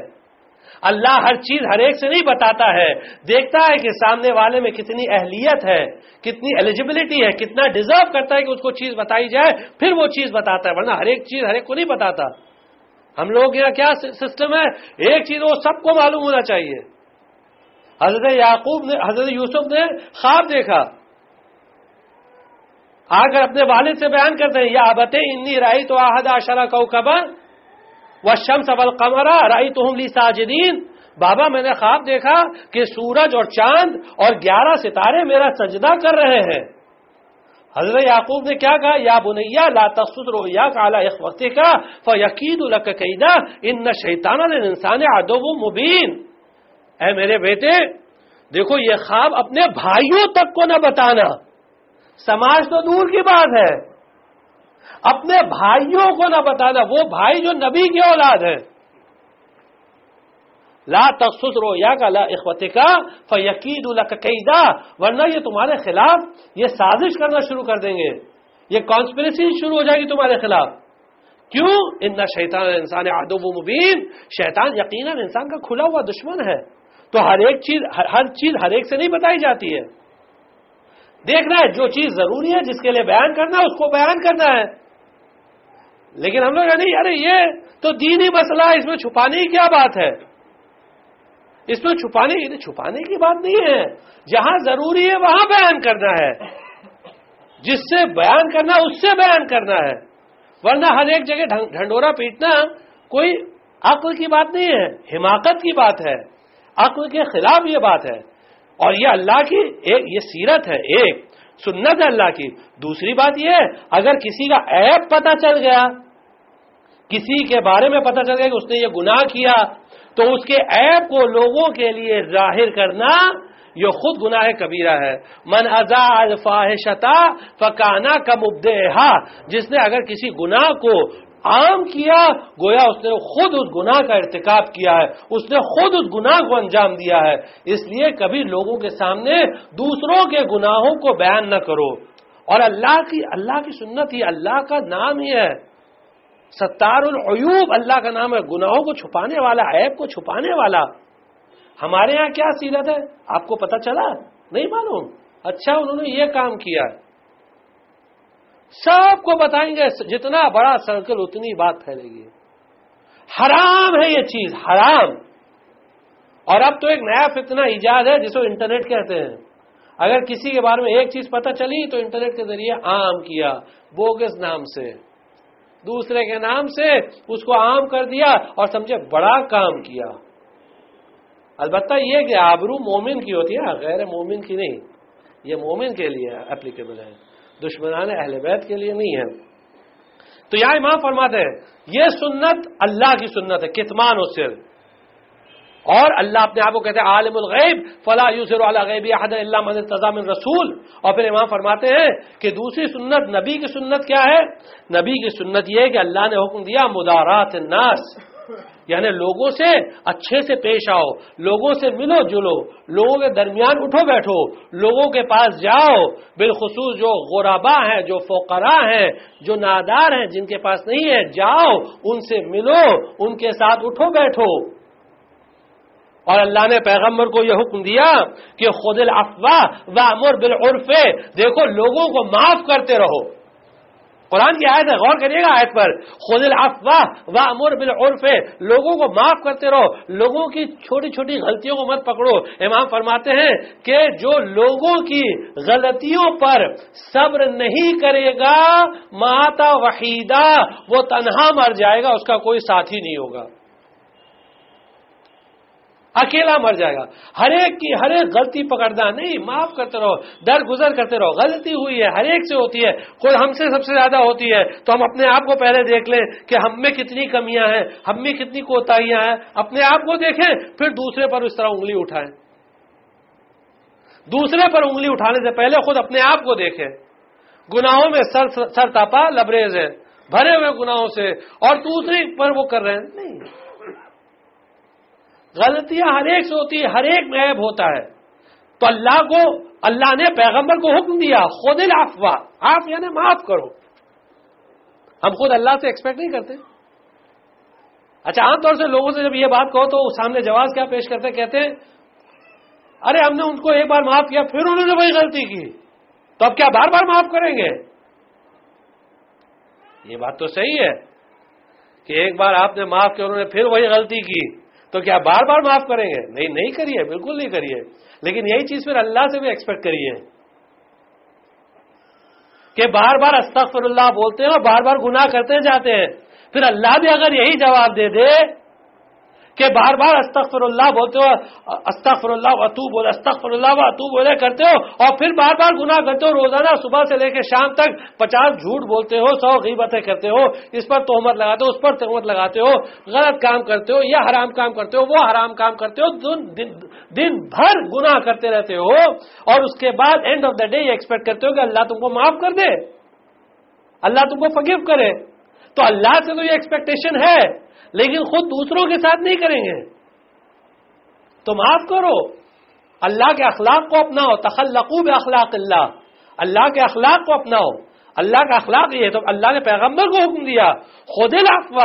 اللہ ہر چیز ہر ایک سے نہیں بتاتا ہے. دیکھتا ہے کہ سامنے والے میں کتنی اہلیت ہے، کتنی ایلیجبلٹی ہے، کتنا ڈیزرو کرتا ہے کہ اس کو چیز بتائی جائے، پھر وہ چیز بتاتا ہے، ورنہ ہر ایک چیز ہر ایک کو نہیں بتاتا. ہم لوگ یہاں کیا سسٹم ہے، ایک چیز وہ سب کو معلوم ہونا چاہیے. حضرت یوسف نے خواب دیکھا، آ کر اپنے والد سے بیان کرتے ہیں یا ابت انی رأیت 11 کوکبا والشمس والقمر رأیتهم لی ساجدین. بابا میں نے خواب دیکھا کہ سورج اور چاند اور 11 ستارے میرا سجدہ کر رہے ہیں. حضرت یعقوب نے کیا کہا؟ یا بنیا لا تقصص رؤیاک علی اخوتک فیکید لک کیدا ان الشیطان للانسان عدو مبین. اے میرے بیٹے، دیکھو یہ خواب اپنے بھائیوں تک کو نہ بتانا، سماج تو دور کی بات ہے، اپنے بھائیوں کو نہ بتانا، وہ بھائی جو نبی کی اولاد ہے. لا تقصص رؤیاک علی اخوتک فیکیدوا لک کیدا، ورنہ یہ تمہارے خلاف یہ سازش کرنا شروع کر دیں گے، یہ کانسپریسی شروع ہو جائے گی تمہارے خلاف. کیوں؟ ان شیطان انسان عدو مبین، شیطان یقیناً انسان کا کھلا ہوا دشمن ہے. تو ہر چیز ہر ایک سے نہیں بتائی جاتی ہے. دیکھنا ہے جو چیز ضروری ہے، جس کے لیے بیان کرنا ہے اس کو بیان کرنا ہے. لیکن ہم لوگ نہیں، ارے یہ تو دینی مسئلہ ہے، اس میں چھپانے کی کیا بات ہے؟ اس میں چھپانے کی بات نہیں ہے. جہاں ضروری ہے وہاں بیان کرنا ہے، جس سے بیان کرنا اس سے بیان کرنا ہے. ورنہ ہر ایک جگہ ڈھنڈورا پیٹنا کوئی عقل کی بات نہیں ہے، حماقت کی بات ہے، عقل کے خلاف یہ بات ہے. اور یہ اللہ کی ایک یہ سیرت ہے، ایک سنت ہے اللہ کی. دوسری بات یہ ہے اگر کسی کا عیب پتہ چل گیا، کسی کے بارے میں پتہ چل گیا کہ اس نے یہ گناہ کیا، تو اس کے عیب کو لوگوں کے لیے ظاہر کرنا یہ خود گناہ کبیرہ ہے. من اذا الفاحشۃ فکان کمبدعھا، جس نے اگر کسی گناہ کو عام کیا گویا اس نے خود اس گناہ کا ارتکاب کیا ہے، اس نے خود اس گناہ کو انجام دیا ہے. اس لیے کبھی لوگوں کے سامنے دوسروں کے گناہوں کو بیان نہ کرو. اور اللہ کی سنت ہی، اللہ کا نام ہی ہے ستار العیوب، اللہ کا نام ہے گناہوں کو چھپانے والا، عیب کو چھپانے والا. ہمارے ہاں کیا سیرت ہے آپ کو پتہ چلا؟ نہیں معلوم؟ اچھا انہوں نے یہ کام کیا، سب کو بتائیں گے، جتنا بڑا سرکل اتنی بات پھیلے گی. حرام ہے یہ چیز، حرام. اور اب تو ایک نیا فتنہ ایجاد ہے جس کو انٹرنیٹ کہتے ہیں. اگر کسی کے بارے میں ایک چیز پتہ چلی تو انٹرنیٹ کے ذریعے عام کیا، بوگس نام سے، دوسرے کے نام سے اس کو عام کر دیا اور سمجھے بڑا کام کیا. البتہ یہ کہ آبرو مومن کی ہوتی ہے، غیر مومن کی نہیں. یہ مومن کے لیے اپلیکیبل ہے، دشمنان اہل بیت کے لیے نہیں ہے. تو یہاں امام فرماتے ہیں یہ سنت اللہ کی سنت ہے، کتمان السر. اور اللہ اپنے آپ کو کہتے ہیں عالم الغیب فلا یظہر علی غیبہ احدا الا من ارتضی من رسول. اور پھر امام فرماتے ہیں کہ دوسری سنت نبی کی سنت کیا ہے؟ نبی کی سنت یہ ہے کہ اللہ نے حکم دیا مدارات الناس، یعنی لوگوں سے اچھے سے پیش آؤ، لوگوں سے ملو جلو، لوگوں کے درمیان اٹھو بیٹھو، لوگوں کے پاس جاؤ، بالخصوص جو غربا ہیں، جو فقراء ہیں، جو نادار ہیں، جن کے پاس نہیں ہے، جاؤ ان سے ملو، ان کے ساتھ اٹھو بیٹھو. اور اللہ نے پیغمبر کو یہ حکم دیا کہ خذ العفو وامر بالعرف، دیکھو لوگوں کو معاف کرتے رہو. قرآن کی آیت ہے، غور کریے گا آیت پر. خذ العفو وامر بالعرف، لوگوں کو معاف کرتے رہو، لوگوں کی چھوٹی چھوٹی غلطیوں کو مت پکڑو. امام فرماتے ہیں کہ جو لوگوں کی غلطیوں پر صبر نہیں کرے گا ماتا وحیدہ، وہ تنہا مر جائے گا، اس کا کوئی ساتھی نہیں ہوگا، اکیلا مر جائے گا. ہر ایک کی ہر ایک غلطی پکڑنا نہیں، معاف کرتے رہو، درگزر کرتے رہو. غلطی ہوئی ہے، ہر ایک سے ہوتی ہے، کوئی ہم سے سب سے زیادہ ہوتی ہے، تو ہم اپنے آپ کو پہلے دیکھ لیں کہ ہم میں کتنی کمیاں ہیں، ہم میں کتنی کوتاہیاں ہیں. اپنے آپ کو دیکھیں، پھر دوسرے پر اس طرح انگلی اٹھائیں. دوسرے پر انگلی اٹھانے سے پہلے خود اپنے آپ کو دیکھیں. گناہوں میں سر تاپا لبریز ہے، بھرے ہوئے گناہوں سے، اور دوسرے پر وہ کر رہے ہیں. نہیں، غلطیاں ہر ایک سے ہوتی ہے، ہر ایک میں عیب ہوتا ہے. تو اللہ نے پیغمبر کو حکم دیا خذ العفو، آپ یعنی معاف کرو. ہم خود اللہ سے ایکسپیکٹ نہیں کرتے. اچھا عام طور سے لوگوں سے جب یہ بات کہو تو سامنے جواز کیا پیش کرتے؟ کہتے ہیں ارے ہم نے ان کو ایک بار معاف کیا پھر انہوں نے وہی غلطی کی، تو اب کیا بار بار معاف کریں گے؟ یہ بات تو صحیح ہے کہ ایک بار آپ نے معاف کیا، انہوں نے پھر وہی غلطی کی، تو کیا بار بار معاف کریں گے؟ نہیں کریے، بالکل نہیں کریے. لیکن یہی چیز پھر اللہ سے بھی ایکسپیکٹ کریے کہ بار بار استغفر اللہ بولتے ہیں اور بار بار گناہ کرتے جاتے ہیں. پھر اللہ بھی اگر یہی جواب دے دے کہ بار بار استغفر اللہ بولتے ہو، استغفر اللہ و اتوب الیہ، استغفر اللہ و اتوب الیہ کرتے ہو، اور پھر بار بار گناہ کرتے ہو، روزانہ صبح سے لے کے شام تک 50 جھوٹ بولتے ہو، 100 غیبتیں کرتے ہو، اس پر تہمت لگاتے ہو، اس پر تہمت لگاتے ہو، غلط کام کرتے ہو، یہ حرام کام کرتے ہو، وہ حرام کام کرتے ہو، دن بھر گناہ کرتے رہتے ہو، اور اس کے بعد اینڈ آف دا ڈے یہ ایکسپیکٹ کرتے ہو کہ اللہ تم کو معاف کر دے، اللہ تم کو فگیو کرے. تو اللہ سے تو یہ ایکسپیکٹیشن ہے، لیکن خود دوسروں کے ساتھ نہیں کریں گے. تو معاف کرو، اللہ کے اخلاق کو اپناؤ، تخلقوا باخلاق اللہ، اللہ کے اخلاق کو اپناؤ. اللہ کا اخلاق یہ ہے، تو اللہ نے پیغمبر کو حکم دیا خذ العفو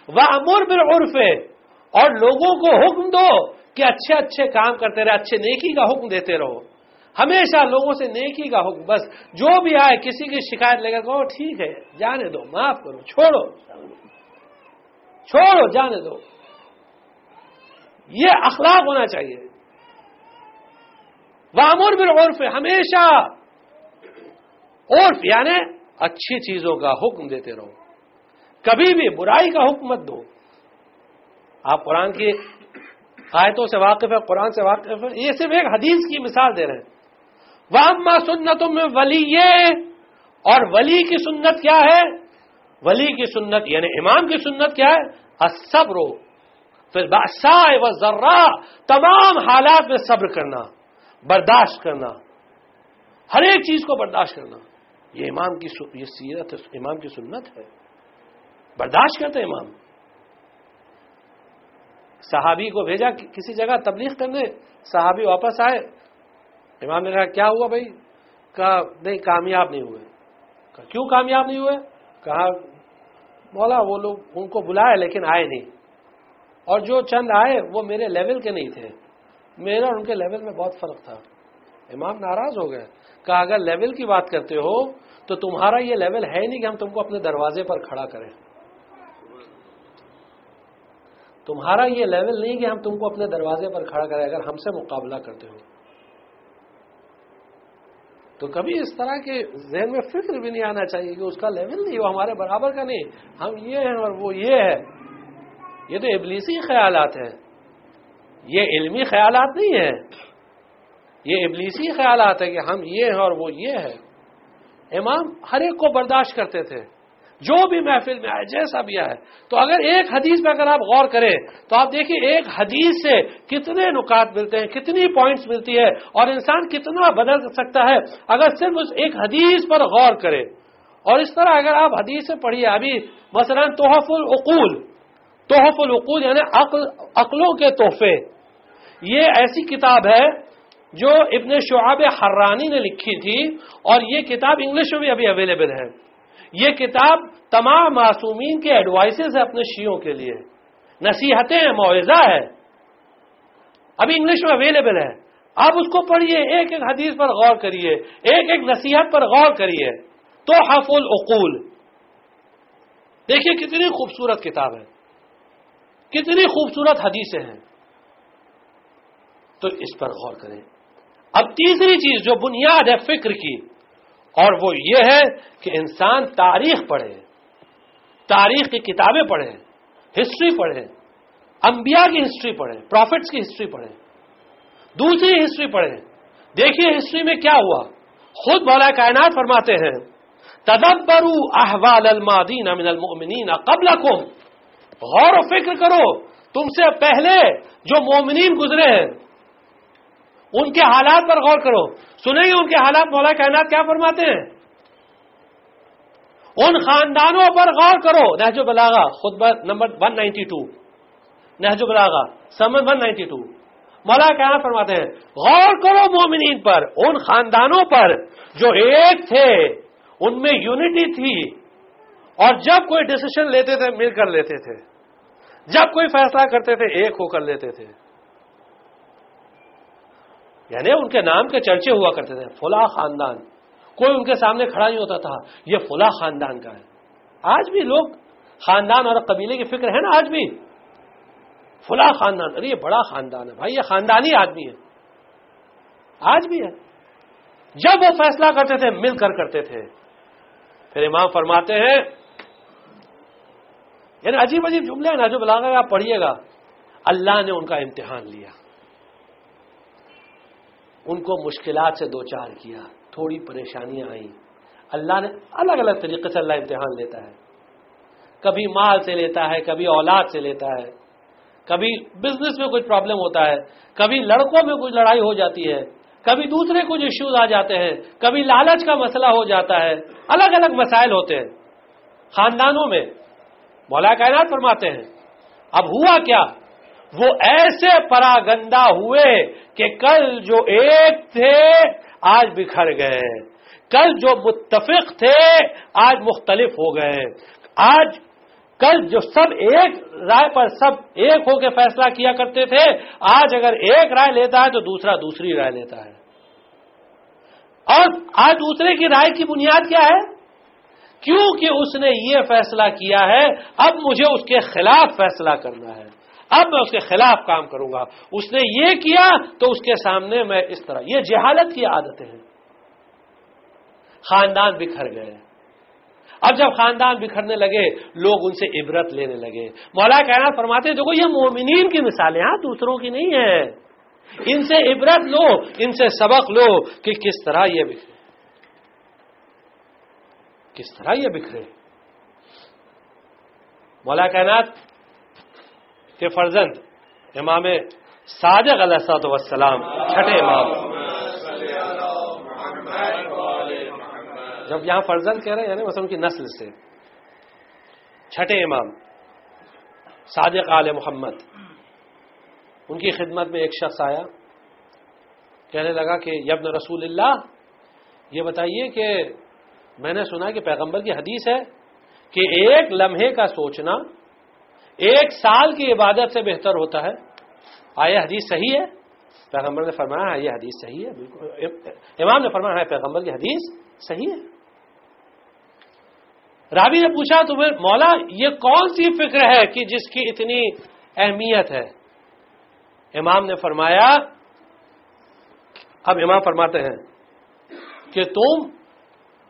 وامر بالعرف، اور لوگوں کو حکم دو کہ اچھے اچھے کام کرتے رہے، اچھے نیکی کا حکم دیتے رہو، ہمیشہ لوگوں سے نیکی کا حکم. بس جو بھی آئے کسی کی شکایت لے کر کہو ٹھیک ہے جانے دو، معاف کرو، چھوڑو جانے دو. یہ اخلاق ہونا چاہیے. وامر بالعرف، ہمیشہ عرف یعنی اچھی چیزوں کا حکم دیتے رہو، کبھی بھی برائی کا حکم مت دو. آپ قرآن کی آیتوں سے واقف ہے، قرآن سے واقف ہے، یہ صرف ایک حدیث کی مثال دے رہے ہیں. وَأَمَّا سُنَّتُ مِن وَلِيٍّ، اور ولی کی سنت کیا ہے؟ ولی کی سنت یعنی امام کی سنت کیا ہے؟ الصبر فی البأساء والضراء، تمام حالات میں صبر کرنا، برداشت کرنا، ہر ایک چیز کو برداشت کرنا. یہ امام کی یہ سیرت، امام کی سنت ہے، برداشت کرتے امام. صحابی کو بھیجا کسی جگہ تبلیغ کرنے، صحابی واپس آئے، امام نے کہا کیا ہوا بھائی؟ کہا نہیں کامیاب نہیں ہوئے. کہا کیوں کامیاب نہیں ہوئے؟ کہا مولا وہ لوگ ان کو بلائے لیکن آئے نہیں، اور جو چند آئے وہ میرے لیول کے نہیں تھے، میرا اور ان کے لیول میں بہت فرق تھا. امام ناراض ہو گئے. کہا اگر لیول کی بات کرتے ہو تو تمہارا یہ لیول ہے نہیں کہ ہم تم کو اپنے دروازے پر کھڑا کریں، تمہارا یہ لیول نہیں کہ ہم تم کو اپنے دروازے پر کھڑا کریں اگر ہم سے مقابلہ کرتے ہو. تو کبھی اس طرح کے ذہن میں فکر بھی نہیں آنا چاہیے کہ اس کا لیول نہیں، وہ ہمارے برابر کا نہیں، ہم یہ ہیں اور وہ یہ ہے. یہ تو ابلیسی خیالات ہیں، یہ علمی خیالات نہیں ہیں، یہ ابلیسی خیالات ہے کہ ہم یہ ہیں اور وہ یہ ہے. امام ہر ایک کو برداشت کرتے تھے، جو بھی محفل میں آئے جیسا بھی آئے. تو اگر ایک حدیث پہ اگر آپ غور کریں تو آپ دیکھیں ایک حدیث سے کتنے نکات ملتے ہیں، کتنی پوائنٹس ملتی ہے، اور انسان کتنا بدل سکتا ہے اگر صرف اس ایک حدیث پر غور کرے. اور اس طرح اگر آپ حدیث سے پڑھیے، ابھی مثلا تحف العقول یعنی عقلوں کے تحفے، یہ ایسی کتاب ہے جو ابن شعاب حرانی نے لکھی تھی، اور یہ کتاب انگلش میں بھی ابھی اویلیبل ہے. یہ کتاب تمام معصومین کے ایڈوائسز ہے اپنے شیعوں کے لیے، نصیحتیں ہیں، موعظہ ہے، ابھی انگلش میں اویلیبل ہے. آپ اس کو پڑھیے، ایک ایک حدیث پر غور کریے، ایک ایک نصیحت پر غور کریے. تحف العقول دیکھیے کتنی خوبصورت کتاب ہے، کتنی خوبصورت حدیثیں ہیں. تو اس پر غور کریں. اب تیسری چیز جو بنیاد ہے فکر کی، اور وہ یہ ہے کہ انسان تاریخ پڑھے، تاریخ کی کتابیں پڑھے، ہسٹری پڑھے، انبیاء کی ہسٹری پڑھے، پروفٹس کی ہسٹری پڑھے، دوسری ہسٹری پڑھے. دیکھیے ہسٹری میں کیا ہوا. خود مولا کائنات فرماتے ہیں تدبروا احوال الماضین من المؤمنین قبلکم، غور و فکر کرو تم سے پہلے جو مومنین گزرے ہیں ان کے حالات پر غور کرو. سنیں گے ان کے حالات مولا کائنات کیا فرماتے ہیں. ان خاندانوں پر غور کرو. نہج البلاغہ خطبہ نمبر 192، نہج البلاغہ سمن 192، مولا کائنات فرماتے ہیں غور کرو مومنین پر، ان خاندانوں پر جو ایک تھے، ان میں یونٹی تھی، اور جب کوئی ڈیسیشن لیتے تھے مل کر لیتے تھے، جب کوئی فیصلہ کرتے تھے ایک ہو کر لیتے تھے. یعنی ان کے نام کے چرچے ہوا کرتے تھے، فلاں خاندان. کوئی ان کے سامنے کھڑا نہیں ہوتا تھا یہ فلاں خاندان کا ہے. آج بھی لوگ خاندان اور قبیلے کی فکر ہے نا، آج بھی فلاں خاندان، ارے یہ بڑا خاندان ہے بھائی، یہ خاندانی آدمی ہے، آج بھی ہے. جب وہ فیصلہ کرتے تھے مل کر کرتے تھے. پھر امام فرماتے ہیں، یعنی عجیب عجیب جملے ہیں نا جو بلاغہ آپ پڑھیے گا. اللہ نے ان کا امتحان لیا، ان کو مشکلات سے دوچار کیا، تھوڑی پریشانیاں آئیں، اللہ نے الگ الگ طریقے سے اللہ امتحان لیتا ہے، کبھی مال سے لیتا ہے، کبھی اولاد سے لیتا ہے، کبھی بزنس میں کچھ پرابلم ہوتا ہے، کبھی لڑکوں میں کچھ لڑائی ہو جاتی ہے، کبھی دوسرے کچھ ایشوز آ جاتے ہیں، کبھی لالچ کا مسئلہ ہو جاتا ہے، الگ الگ مسائل ہوتے ہیں خاندانوں میں۔ مولا کائنات فرماتے ہیں اب ہوا کیا، وہ ایسے پراگندہ ہوئے کہ کل جو ایک تھے آج بکھر گئے، کل جو متفق تھے آج مختلف ہو گئے، آج کل جو سب ایک رائے پر سب ایک ہو کے فیصلہ کیا کرتے تھے، آج اگر ایک رائے لیتا ہے تو دوسرا دوسری رائے لیتا ہے۔ اور آج دوسرے کی رائے کی بنیاد کیا ہے؟ کیونکہ اس نے یہ فیصلہ کیا ہے اب مجھے اس کے خلاف فیصلہ کرنا ہے، اب میں اس کے خلاف کام کروں گا، اس نے یہ کیا تو اس کے سامنے میں اس طرح۔ یہ جہالت کی عادتیں ہیں۔ خاندان بکھر گئے، اب جب خاندان بکھرنے لگے لوگ ان سے عبرت لینے لگے۔ مولا کائنات فرماتے ہیں دیکھو یہ مومنین کی مثالیں ہیں، دوسروں کی نہیں ہے، ان سے عبرت لو، ان سے سبق لو کہ کس طرح یہ بکھرے، کس طرح یہ بکھرے۔ مولا کائنات کے فرزند امام صادق علیہ السلام چھٹے امام، جب یہاں فرزند کہہ رہے ہیں یعنی مثلا ان کی نسل سے، چھٹے امام صادق آل محمد، ان کی خدمت میں ایک شخص آیا، کہنے لگا کہ یا ابن رسول اللہ یہ بتائیے کہ میں نے سنا کہ پیغمبر کی حدیث ہے کہ ایک لمحے کا سوچنا ایک سال کی عبادت سے بہتر ہوتا ہے، آیا حدیث صحیح ہے؟ پیغمبر نے فرمایا یہ حدیث صحیح ہے، بالکل امام نے فرمایا ہے پیغمبر کی حدیث صحیح ہے۔ راوی نے پوچھا تمہیں مولا یہ کون سی فکر ہے کہ جس کی اتنی اہمیت ہے؟ امام نے فرمایا، اب امام فرماتے ہیں کہ تم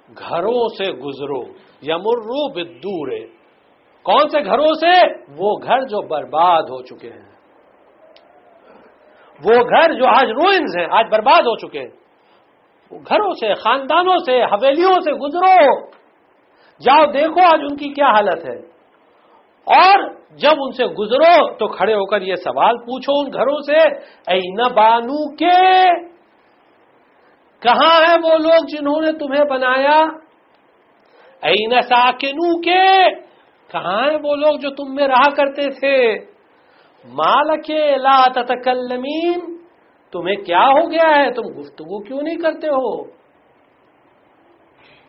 گھروں سے گزرو، یمرو بالدور، کون سے گھروں سے؟ وہ گھر جو برباد ہو چکے ہیں، وہ گھر جو آج روئنز ہیں، آج برباد ہو چکے ہیں، وہ گھروں سے، خاندانوں سے، حویلیوں سے گزرو، جاؤ دیکھو آج ان کی کیا حالت ہے، اور جب ان سے گزرو تو کھڑے ہو کر یہ سوال پوچھو ان گھروں سے، این بانو کے، کہاں ہیں وہ لوگ جنہوں نے تمہیں بنایا؟ این ساکنو کے، کہاں ہیں وہ لوگ جو تم میں رہا کرتے تھے؟ مالک لا تتکلمین، تمہیں کیا ہو گیا ہے، تم گفتگو کیوں نہیں کرتے ہو؟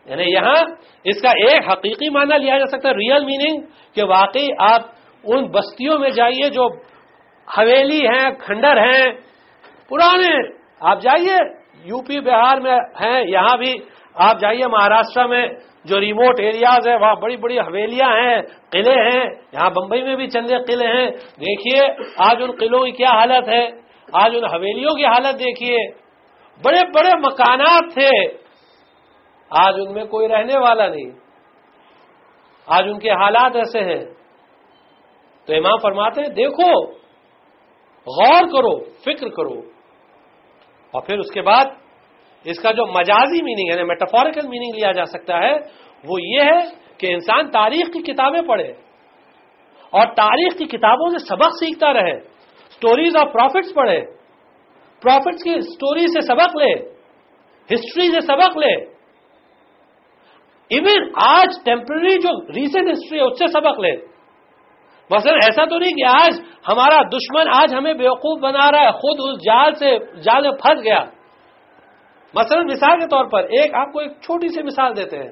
یعنی یہاں اس کا ایک حقیقی معنی لیا جا سکتا ہے، ریئل میننگ، کہ واقعی آپ ان بستیوں میں جائیے جو حویلی ہیں، کھنڈر ہیں، پرانے، آپ جائیے یو پی بہار میں ہیں، یہاں بھی آپ جائیے مہاراشٹر میں جو ریموٹ ایریاز ہیں وہاں بڑی بڑی حویلیاں ہیں، قلعے ہیں، یہاں بمبئی میں بھی چندے قلعے ہیں، دیکھیے آج ان قلعوں کی کیا حالت ہے، آج ان حویلیوں کی حالت دیکھیے، بڑے بڑے مکانات تھے، آج ان میں کوئی رہنے والا نہیں، آج ان کے حالات ایسے ہیں۔ تو امام فرماتے ہیں دیکھو، غور کرو، فکر کرو، اور پھر اس کے بعد اس کا جو مجازی میننگ ہے، میٹافوریکل میننگ لیا جا سکتا ہے، وہ یہ ہے کہ انسان تاریخ کی کتابیں پڑھے اور تاریخ کی کتابوں سے سبق سیکھتا رہے، سٹوریز آف پروفٹس پڑھے، پروفٹس کی سٹوری سے سبق لے، ہسٹری سے سبق لے، ایون آج ٹیمپرری جو ریسنٹ ہسٹری ہے اس سے سبق لے۔ مثلا ایسا تو نہیں کہ آج ہمارا دشمن آج ہمیں بیوقوف بنا رہا ہے، خود اس جال میں پھنس گیا۔ مثلا مثال کے طور پر آپ کو ایک چھوٹی سی مثال دیتے ہیں،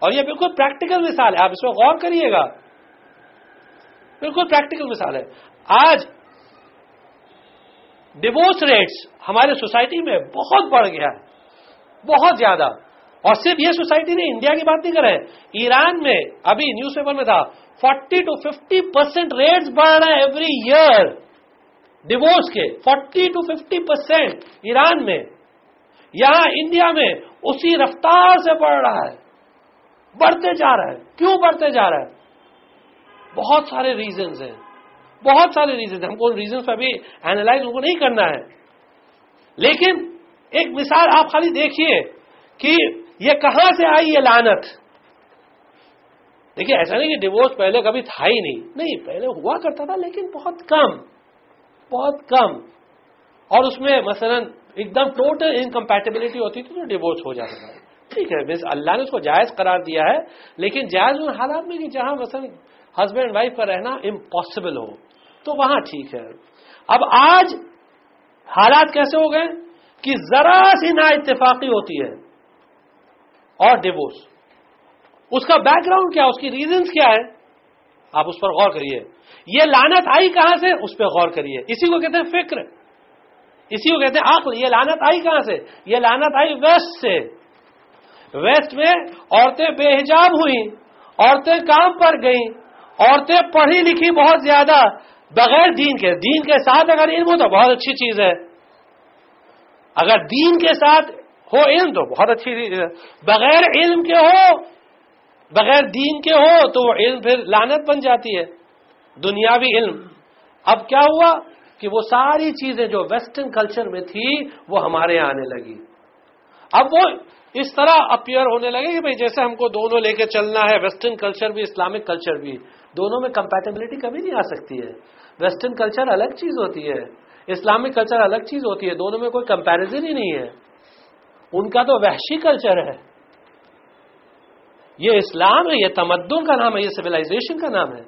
اور یہ بالکل پریکٹیکل مثال ہے، آپ اس میں غور کریے گا، بالکل پریکٹیکل مثال ہے۔ آج ڈیوورس ریٹس ہمارے سوسائٹی میں بہت بڑھ گیا ہے، بہت زیادہ، اور صرف یہ سوسائٹی نہیں، انڈیا کی بات نہیں کر رہے، ایران میں ابھی نیوز پیپر میں تھا 40 to 50% ریٹس بڑھ رہے ہیں ایوری ایئر ڈیوورس کے، 40 to 50% ایران میں، یہاں انڈیا میں اسی رفتار سے بڑھ رہا ہے، بڑھتے جا رہا ہے۔ کیوں بڑھتے جا رہا ہے؟ بہت سارے ریزنز ہیں، بہت سارے ریزنز، ہم کو ریزنز پہ بھی اینالائز ان کو نہیں کرنا ہے، لیکن ایک مثال آپ خالی دیکھیے کہ یہ کہاں سے آئی یہ لعنت. دیکھیے ایسا نہیں کہ ڈیورس پہلے کبھی تھا ہی نہیں، پہلے ہوا کرتا تھا لیکن بہت کم، اور اس میں مثلا ایک دم ٹوٹل انکمپیٹیبلٹی ہوتی تھی تو ڈیورس ہو جاتا تھا. ٹھیک ہے، اللہ نے اس کو جائز قرار دیا ہے، لیکن جائز ان حالات میں کہ جہاں مثلا ہسبینڈ وائف کا رہنا امپاسبل ہو تو وہاں ٹھیک ہے. اب آج حالات کیسے ہو گئے کہ ذرا سی نا اتفاقی ہوتی ہے اور ڈیورس. اس کا بیک گراؤنڈ کیا، اس کی ریزنز کیا ہے، آپ اس پر غور کریے. یہ لعنت آئی کہاں سے، اس پہ غور کریے. اسی کو کہتے ہیں فکر، اسی کو کہتے ہیں عقل. یہ لعنت آئی کہاں سے، یہ لعنت آئی ویسٹ سے. ویسٹ میں عورتیں بے حجاب ہوئیں، عورتیں کام پر گئیں، عورتیں پڑھی لکھی بہت زیادہ بغیر دین کے ساتھ اگر علم ہو تو بہت اچھی چیز ہے. اگر دین کے ساتھ ہو علم تو بہت اچھی چیز ہے. بغیر علم کے ہو، بغیر دین کے ہو تو وہ علم پھر لعنت بن جاتی ہے، دنیاوی علم. اب کیا ہوا کہ وہ ساری چیزیں جو ویسٹرن کلچر میں تھی وہ ہمارے یہاں آنے لگی. اب وہ اس طرح اپیئر ہونے لگے کہ بھئی جیسے ہم کو دونوں لے کے چلنا ہے، ویسٹرن کلچر بھی اسلامک کلچر بھی، دونوں میں کمپیٹیبلٹی کبھی نہیں آ سکتی ہے. ویسٹرن کلچر الگ چیز ہوتی ہے، اسلامک کلچر الگ چیز ہوتی ہے، دونوں میں کوئی کمپیریزن ہی نہیں ہے. ان کا تو وحشی کلچر ہے، یہ اسلام ہے، یہ تمدن کا نام ہے، یہ سویلائزیشن کا نام ہے.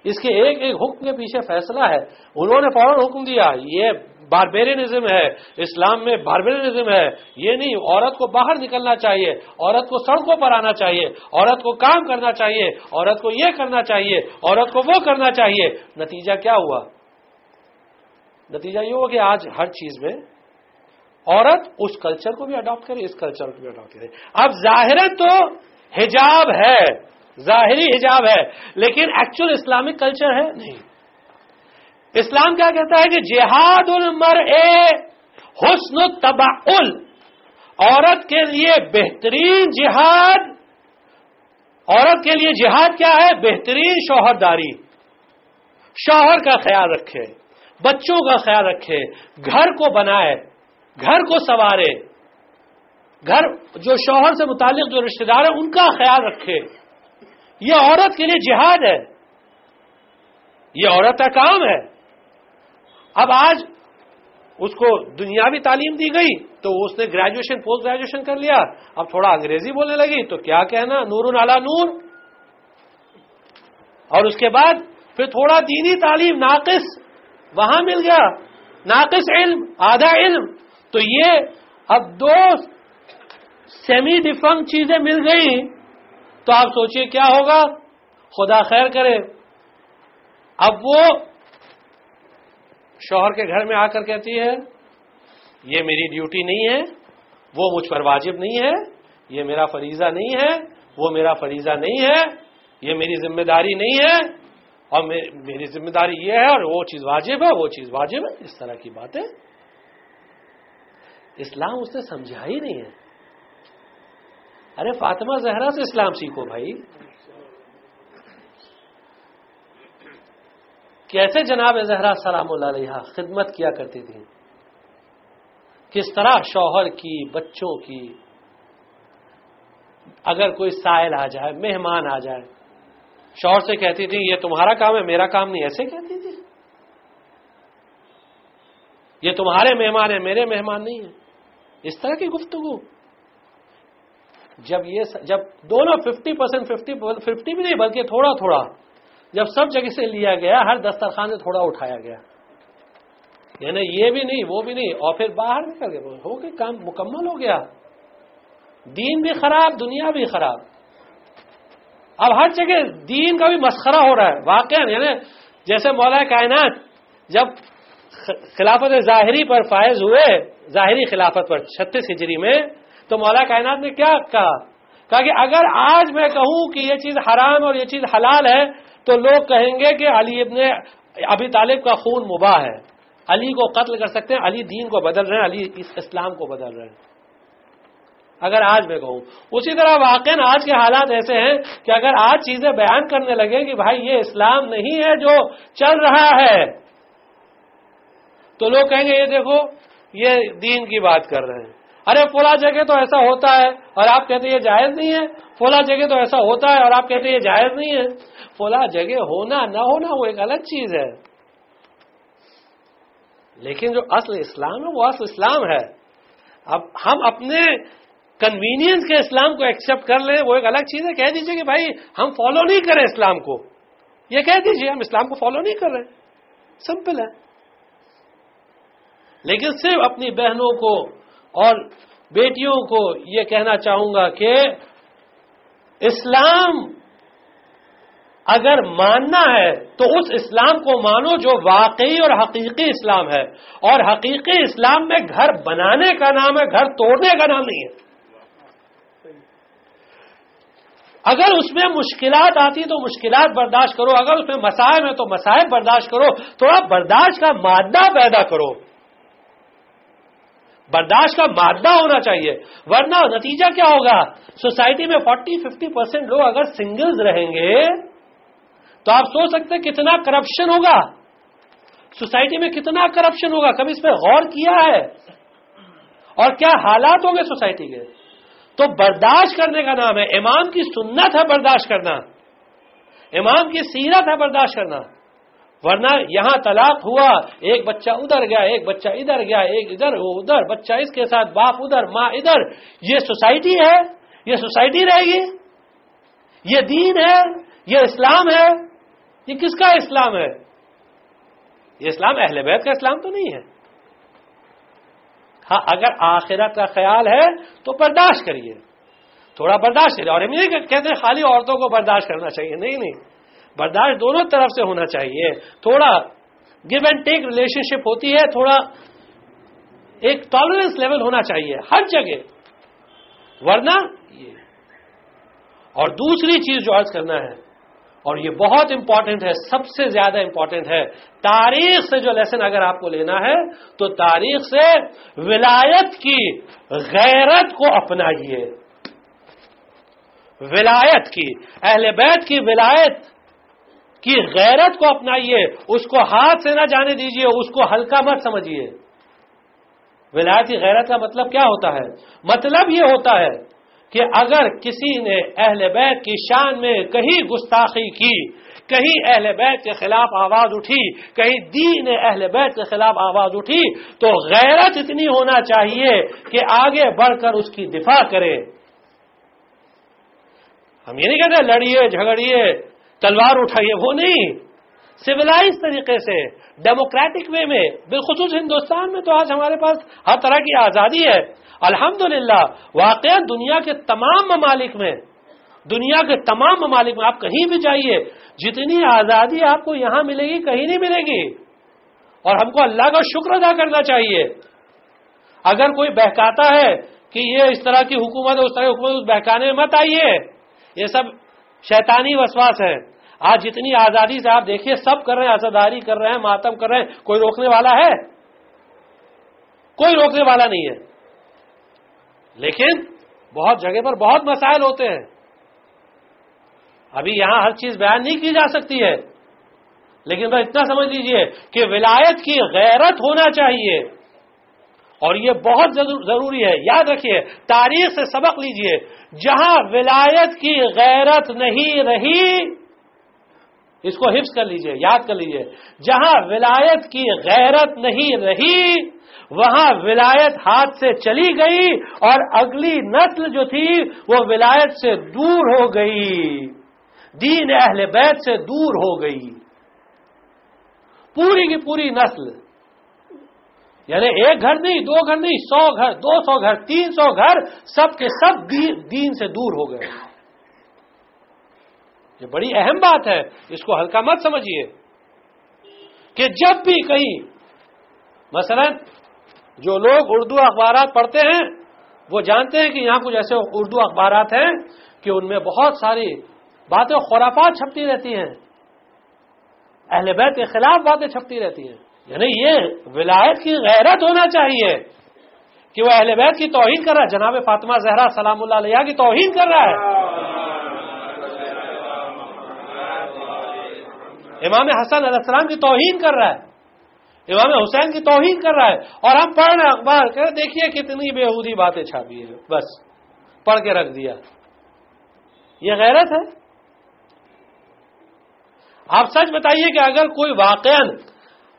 اس کے ایک ایک حکم کے پیچھے فیصلہ ہے. انہوں نے فوراً حکم دیا یہ باربیرینزم ہے، اسلام میں باربیرینزم ہے، یہ نہیں، عورت کو باہر نکلنا چاہیے، عورت کو سڑکوں پر آنا چاہیے، عورت کو کام کرنا چاہیے، عورت کو یہ کرنا چاہیے، عورت کو وہ کرنا چاہیے. نتیجہ کیا ہوا؟ نتیجہ یہ ہوا کہ آج ہر چیز میں عورت اس کلچر کو بھی اڈاپٹ کرے، اس کلچر کو بھی اڈاپٹ کرے. اب ظاہر تو حجاب ہے، ظاہری حجاب ہے، لیکن ایکچوئل اسلامک کلچر ہے نہیں. اسلام کیا کہتا ہے کہ جہاد المرء حسن التبعل، عورت کے لیے بہترین جہاد، عورت کے لیے جہاد کیا ہے؟ بہترین شوہرداری. شوہر کا خیال رکھے، بچوں کا خیال رکھے، گھر کو بنائے، گھر کو سنوارے، گھر جو شوہر سے متعلق جو رشتہ دار ہیں ان کا خیال رکھے. یہ عورت کے لیے جہاد ہے، یہ عورت کا کام ہے. اب آج اس کو دنیاوی تعلیم دی گئی تو اس نے گریجویشن پوسٹ گریجویشن کر لیا، اب تھوڑا انگریزی بولنے لگی تو کیا کہنا، نور علی نور. اور اس کے بعد پھر تھوڑا دینی تعلیم ناقص وہاں مل گیا، ناقص علم، آدھا علم. تو یہ اب دو سیمی ڈیفنگ چیزیں مل گئی تو آپ سوچئے کیا ہوگا، خدا خیر کرے. اب وہ شوہر کے گھر میں آ کر کہتی ہے یہ میری ڈیوٹی نہیں ہے، وہ مجھ پر واجب نہیں ہے، یہ میرا فریضہ نہیں ہے، وہ میرا فریضہ نہیں ہے، یہ میری ذمہ داری نہیں ہے، اور میری ذمہ داری یہ ہے اور وہ چیز واجب ہے، وہ چیز واجب ہے. اس طرح کی باتیں اسلام اس نے سمجھا ہی نہیں ہے. ارے فاطمہ زہرا سے اسلام سیکھو بھائی. کیسے جناب زہرا سلام اللہ علیہا خدمت کیا کرتی تھی، کس طرح شوہر کی، بچوں کی. اگر کوئی سائل آ جائے، مہمان آ جائے، شوہر سے کہتی تھی یہ تمہارا کام ہے میرا کام نہیں، ایسے کہتی تھی. یہ تمہارے مہمان ہیں میرے مہمان نہیں ہیں، اس طرح کی گفتگو. جب دونوں 50% 50 بھی نہیں بلکہ تھوڑا تھوڑا، جب سب جگہ سے لیا گیا، ہر دسترخوان سے تھوڑا اٹھایا گیا، یعنی یہ بھی نہیں وہ بھی نہیں، اور پھر باہر نکل گئے، ہو گیا کام مکمل ہو گیا. دین بھی خراب، دنیا بھی خراب. اب ہر جگہ دین کا بھی مسخرہ ہو رہا ہے واقعا. یعنی جیسے مولا کائنات جب خلافت ظاہری پر فائز ہوئے، ظاہری خلافت پر 36 ہجری میں، تو مولا کائنات نے کیا کہا کہ اگر آج میں کہوں کہ یہ چیز حرام اور یہ چیز حلال ہے تو لوگ کہیں گے کہ علی ابن ابی طالب کا خون مباح ہے، علی کو قتل کر سکتے ہیں، علی دین کو بدل رہے ہیں، علی اس اسلام کو بدل رہے ہیں. اگر آج میں کہوں. اسی طرح واقعاً آج کے حالات ایسے ہیں کہ اگر آج چیزیں بیان کرنے لگے کہ بھائی یہ اسلام نہیں ہے جو چل رہا ہے، تو لوگ کہیں گے یہ دیکھو یہ دین کی بات کر رہے ہیں. ارے فلاں جگہ تو ایسا ہوتا ہے اور آپ کہتے ہیں یہ جائز نہیں ہے، فلاں جگہ تو ایسا ہوتا ہے اور آپ کہتے ہیں یہ جائز نہیں ہے. فلاں جگہ ہونا نہ ہونا وہ ایک الگ چیز ہے، لیکن جو اصل اسلام ہے وہ اصل اسلام ہے. اب ہم اپنے کنوینئنس کے اسلام کو ایکسپٹ کر لیں وہ ایک الگ چیز ہے. کہہ دیجئے کہ بھائی ہم فالو نہیں کریں اسلام کو، یہ کہہ دیجئے ہم اسلام کو فالو نہیں کر رہے، سمپل ہے. لیکن صرف اپنی بہنوں کو اور بیٹیوں کو یہ کہنا چاہوں گا کہ اسلام اگر ماننا ہے تو اس اسلام کو مانو جو واقعی اور حقیقی اسلام ہے، اور حقیقی اسلام میں گھر بنانے کا نام ہے، گھر توڑنے کا نام نہیں ہے. اگر اس میں مشکلات آتی تو مشکلات برداشت کرو، اگر اس میں مصائب ہیں تو مصائب برداشت کرو. تھوڑا برداشت کا مادہ پیدا کرو، برداشت کا مادہ ہونا چاہیے، ورنہ نتیجہ کیا ہوگا؟ سوسائٹی میں 40-50% لوگ اگر سنگلز رہیں گے تو آپ سوچ سکتے ہیں کتنا کرپشن ہوگا سوسائٹی میں، کتنا کرپشن ہوگا. کبھی اس پہ غور کیا ہے؟ اور کیا حالات ہوں گے سوسائٹی کے؟ تو برداشت کرنے کا نام ہے، امام کی سنت ہے برداشت کرنا، امام کی سیرت ہے برداشت کرنا. ورنہ یہاں طلاق ہوا، ایک بچہ ادھر گیا، ایک بچہ ادھر گیا، ایک ادھر وہ ادھر، بچہ اس کے ساتھ، باپ ادھر ماں ادھر. یہ سوسائٹی ہے؟ یہ سوسائٹی رہے گی؟ یہ دین ہے؟ یہ اسلام ہے؟ یہ کس کا اسلام ہے؟ یہ اسلام اہل بیت کا اسلام تو نہیں ہے. ہاں اگر آخرت کا خیال ہے تو برداشت کریے، تھوڑا برداشت کریے. اور ہم نہیں کہتے ہیں خالی عورتوں کو برداشت کرنا چاہیے، نہیں، برداشت دونوں طرف سے ہونا چاہیے. تھوڑا گیو اینڈ ٹیک ریلیشن شپ ہوتی ہے، تھوڑا ایک ٹالرنس لیول ہونا چاہیے ہر جگہ، ورنہ یہ. اور دوسری چیز جو عرض کرنا ہے، اور یہ بہت امپورٹنٹ ہے، سب سے زیادہ امپورٹنٹ ہے، تاریخ سے جو لیسن اگر آپ کو لینا ہے تو تاریخ سے ولایت کی غیرت کو اپنائیے. ولایت کی، اہل بیت کی ولایت کی غیرت کو اپنائیے، اس کو ہاتھ سے نہ جانے دیجیے، اس کو ہلکا مت سمجھیے. ولایت کی غیرت کا مطلب کیا ہوتا ہے؟ مطلب یہ ہوتا ہے کہ اگر کسی نے اہل بیت کی شان میں کہیں گستاخی کی، کہیں اہل بیت کے خلاف آواز اٹھی، کہیں دین اہل بیت کے خلاف آواز اٹھی، تو غیرت اتنی ہونا چاہیے کہ آگے بڑھ کر اس کی دفاع کرے. ہم یہ نہیں کہتے لڑیے جھگڑیے تلوار اٹھائیے، وہ نہیں. سویلائز طریقے سے، ڈیموکریٹک وے میں، بالخصوص ہندوستان میں تو آج ہمارے پاس ہر طرح کی آزادی ہے الحمدللہ. واقعا دنیا کے تمام ممالک میں، آپ کہیں بھی جائیے، جتنی آزادی آپ کو یہاں ملے گی کہیں نہیں ملے گی. اور ہم کو اللہ کا شکر ادا کرنا چاہیے. اگر کوئی بہکاتا ہے کہ یہ اس طرح کی حکومت ہے، اس طرح کی حکومت، اس بہکانے میں مت آئیے، یہ سب شیطانی وسواس ہے. آج جتنی آزادی سے آپ دیکھیے سب کر رہے ہیں، عزاداری کر رہے ہیں، ماتم کر رہے ہیں، کوئی روکنے والا ہے؟ کوئی روکنے والا نہیں ہے. لیکن بہت جگہ پر بہت مسائل ہوتے ہیں. ابھی یہاں ہر چیز بیان نہیں کی جا سکتی ہے، لیکن بس اتنا سمجھ لیجئے کہ ولایت کی غیرت ہونا چاہیے، اور یہ بہت ضروری ہے. یاد رکھیے، تاریخ سے سبق لیجئے، جہاں ولایت کی غیرت نہیں رہی، اس کو حفظ کر لیجئے، یاد کر لیجئے، جہاں ولایت کی غیرت نہیں رہی وہاں ولایت ہاتھ سے چلی گئی، اور اگلی نسل جو تھی وہ ولایت سے دور ہو گئی، دین اہل بیت سے دور ہو گئی. پوری کی پوری نسل، یعنی ایک گھر نہیں، دو گھر نہیں، 100 گھر، 200 گھر، 300 گھر، سب کے سب دین سے دور ہو گئے. یہ بڑی اہم بات ہے، اس کو ہلکا مت سمجھیے کہ جب بھی کہیں، مثلا جو لوگ اردو اخبارات پڑھتے ہیں وہ جانتے ہیں کہ یہاں کچھ ایسے اردو اخبارات ہیں کہ ان میں بہت ساری باتیں خرافات چھپتی رہتی ہیں، اہل بیت کے خلاف باتیں چھپتی رہتی ہیں. یعنی یہ ولایت کی غیرت ہونا چاہیے کہ وہ اہل بیت کی توہین کر رہا ہے، جناب فاطمہ زہرا سلام اللہ علیہا کی توہین کر رہا ہے، امام حسن علیہ السلام کی توہین کر رہا ہے، امام حسین کی توہین کر رہا ہے، اور ہم پڑھ رہے ہیں اخبار کہ دیکھیے کتنی بےہودی باتیں چھاپی ہے، بس پڑھ کے رکھ دیا. یہ غیرت ہے؟ آپ سچ بتائیے کہ اگر کوئی واقعاً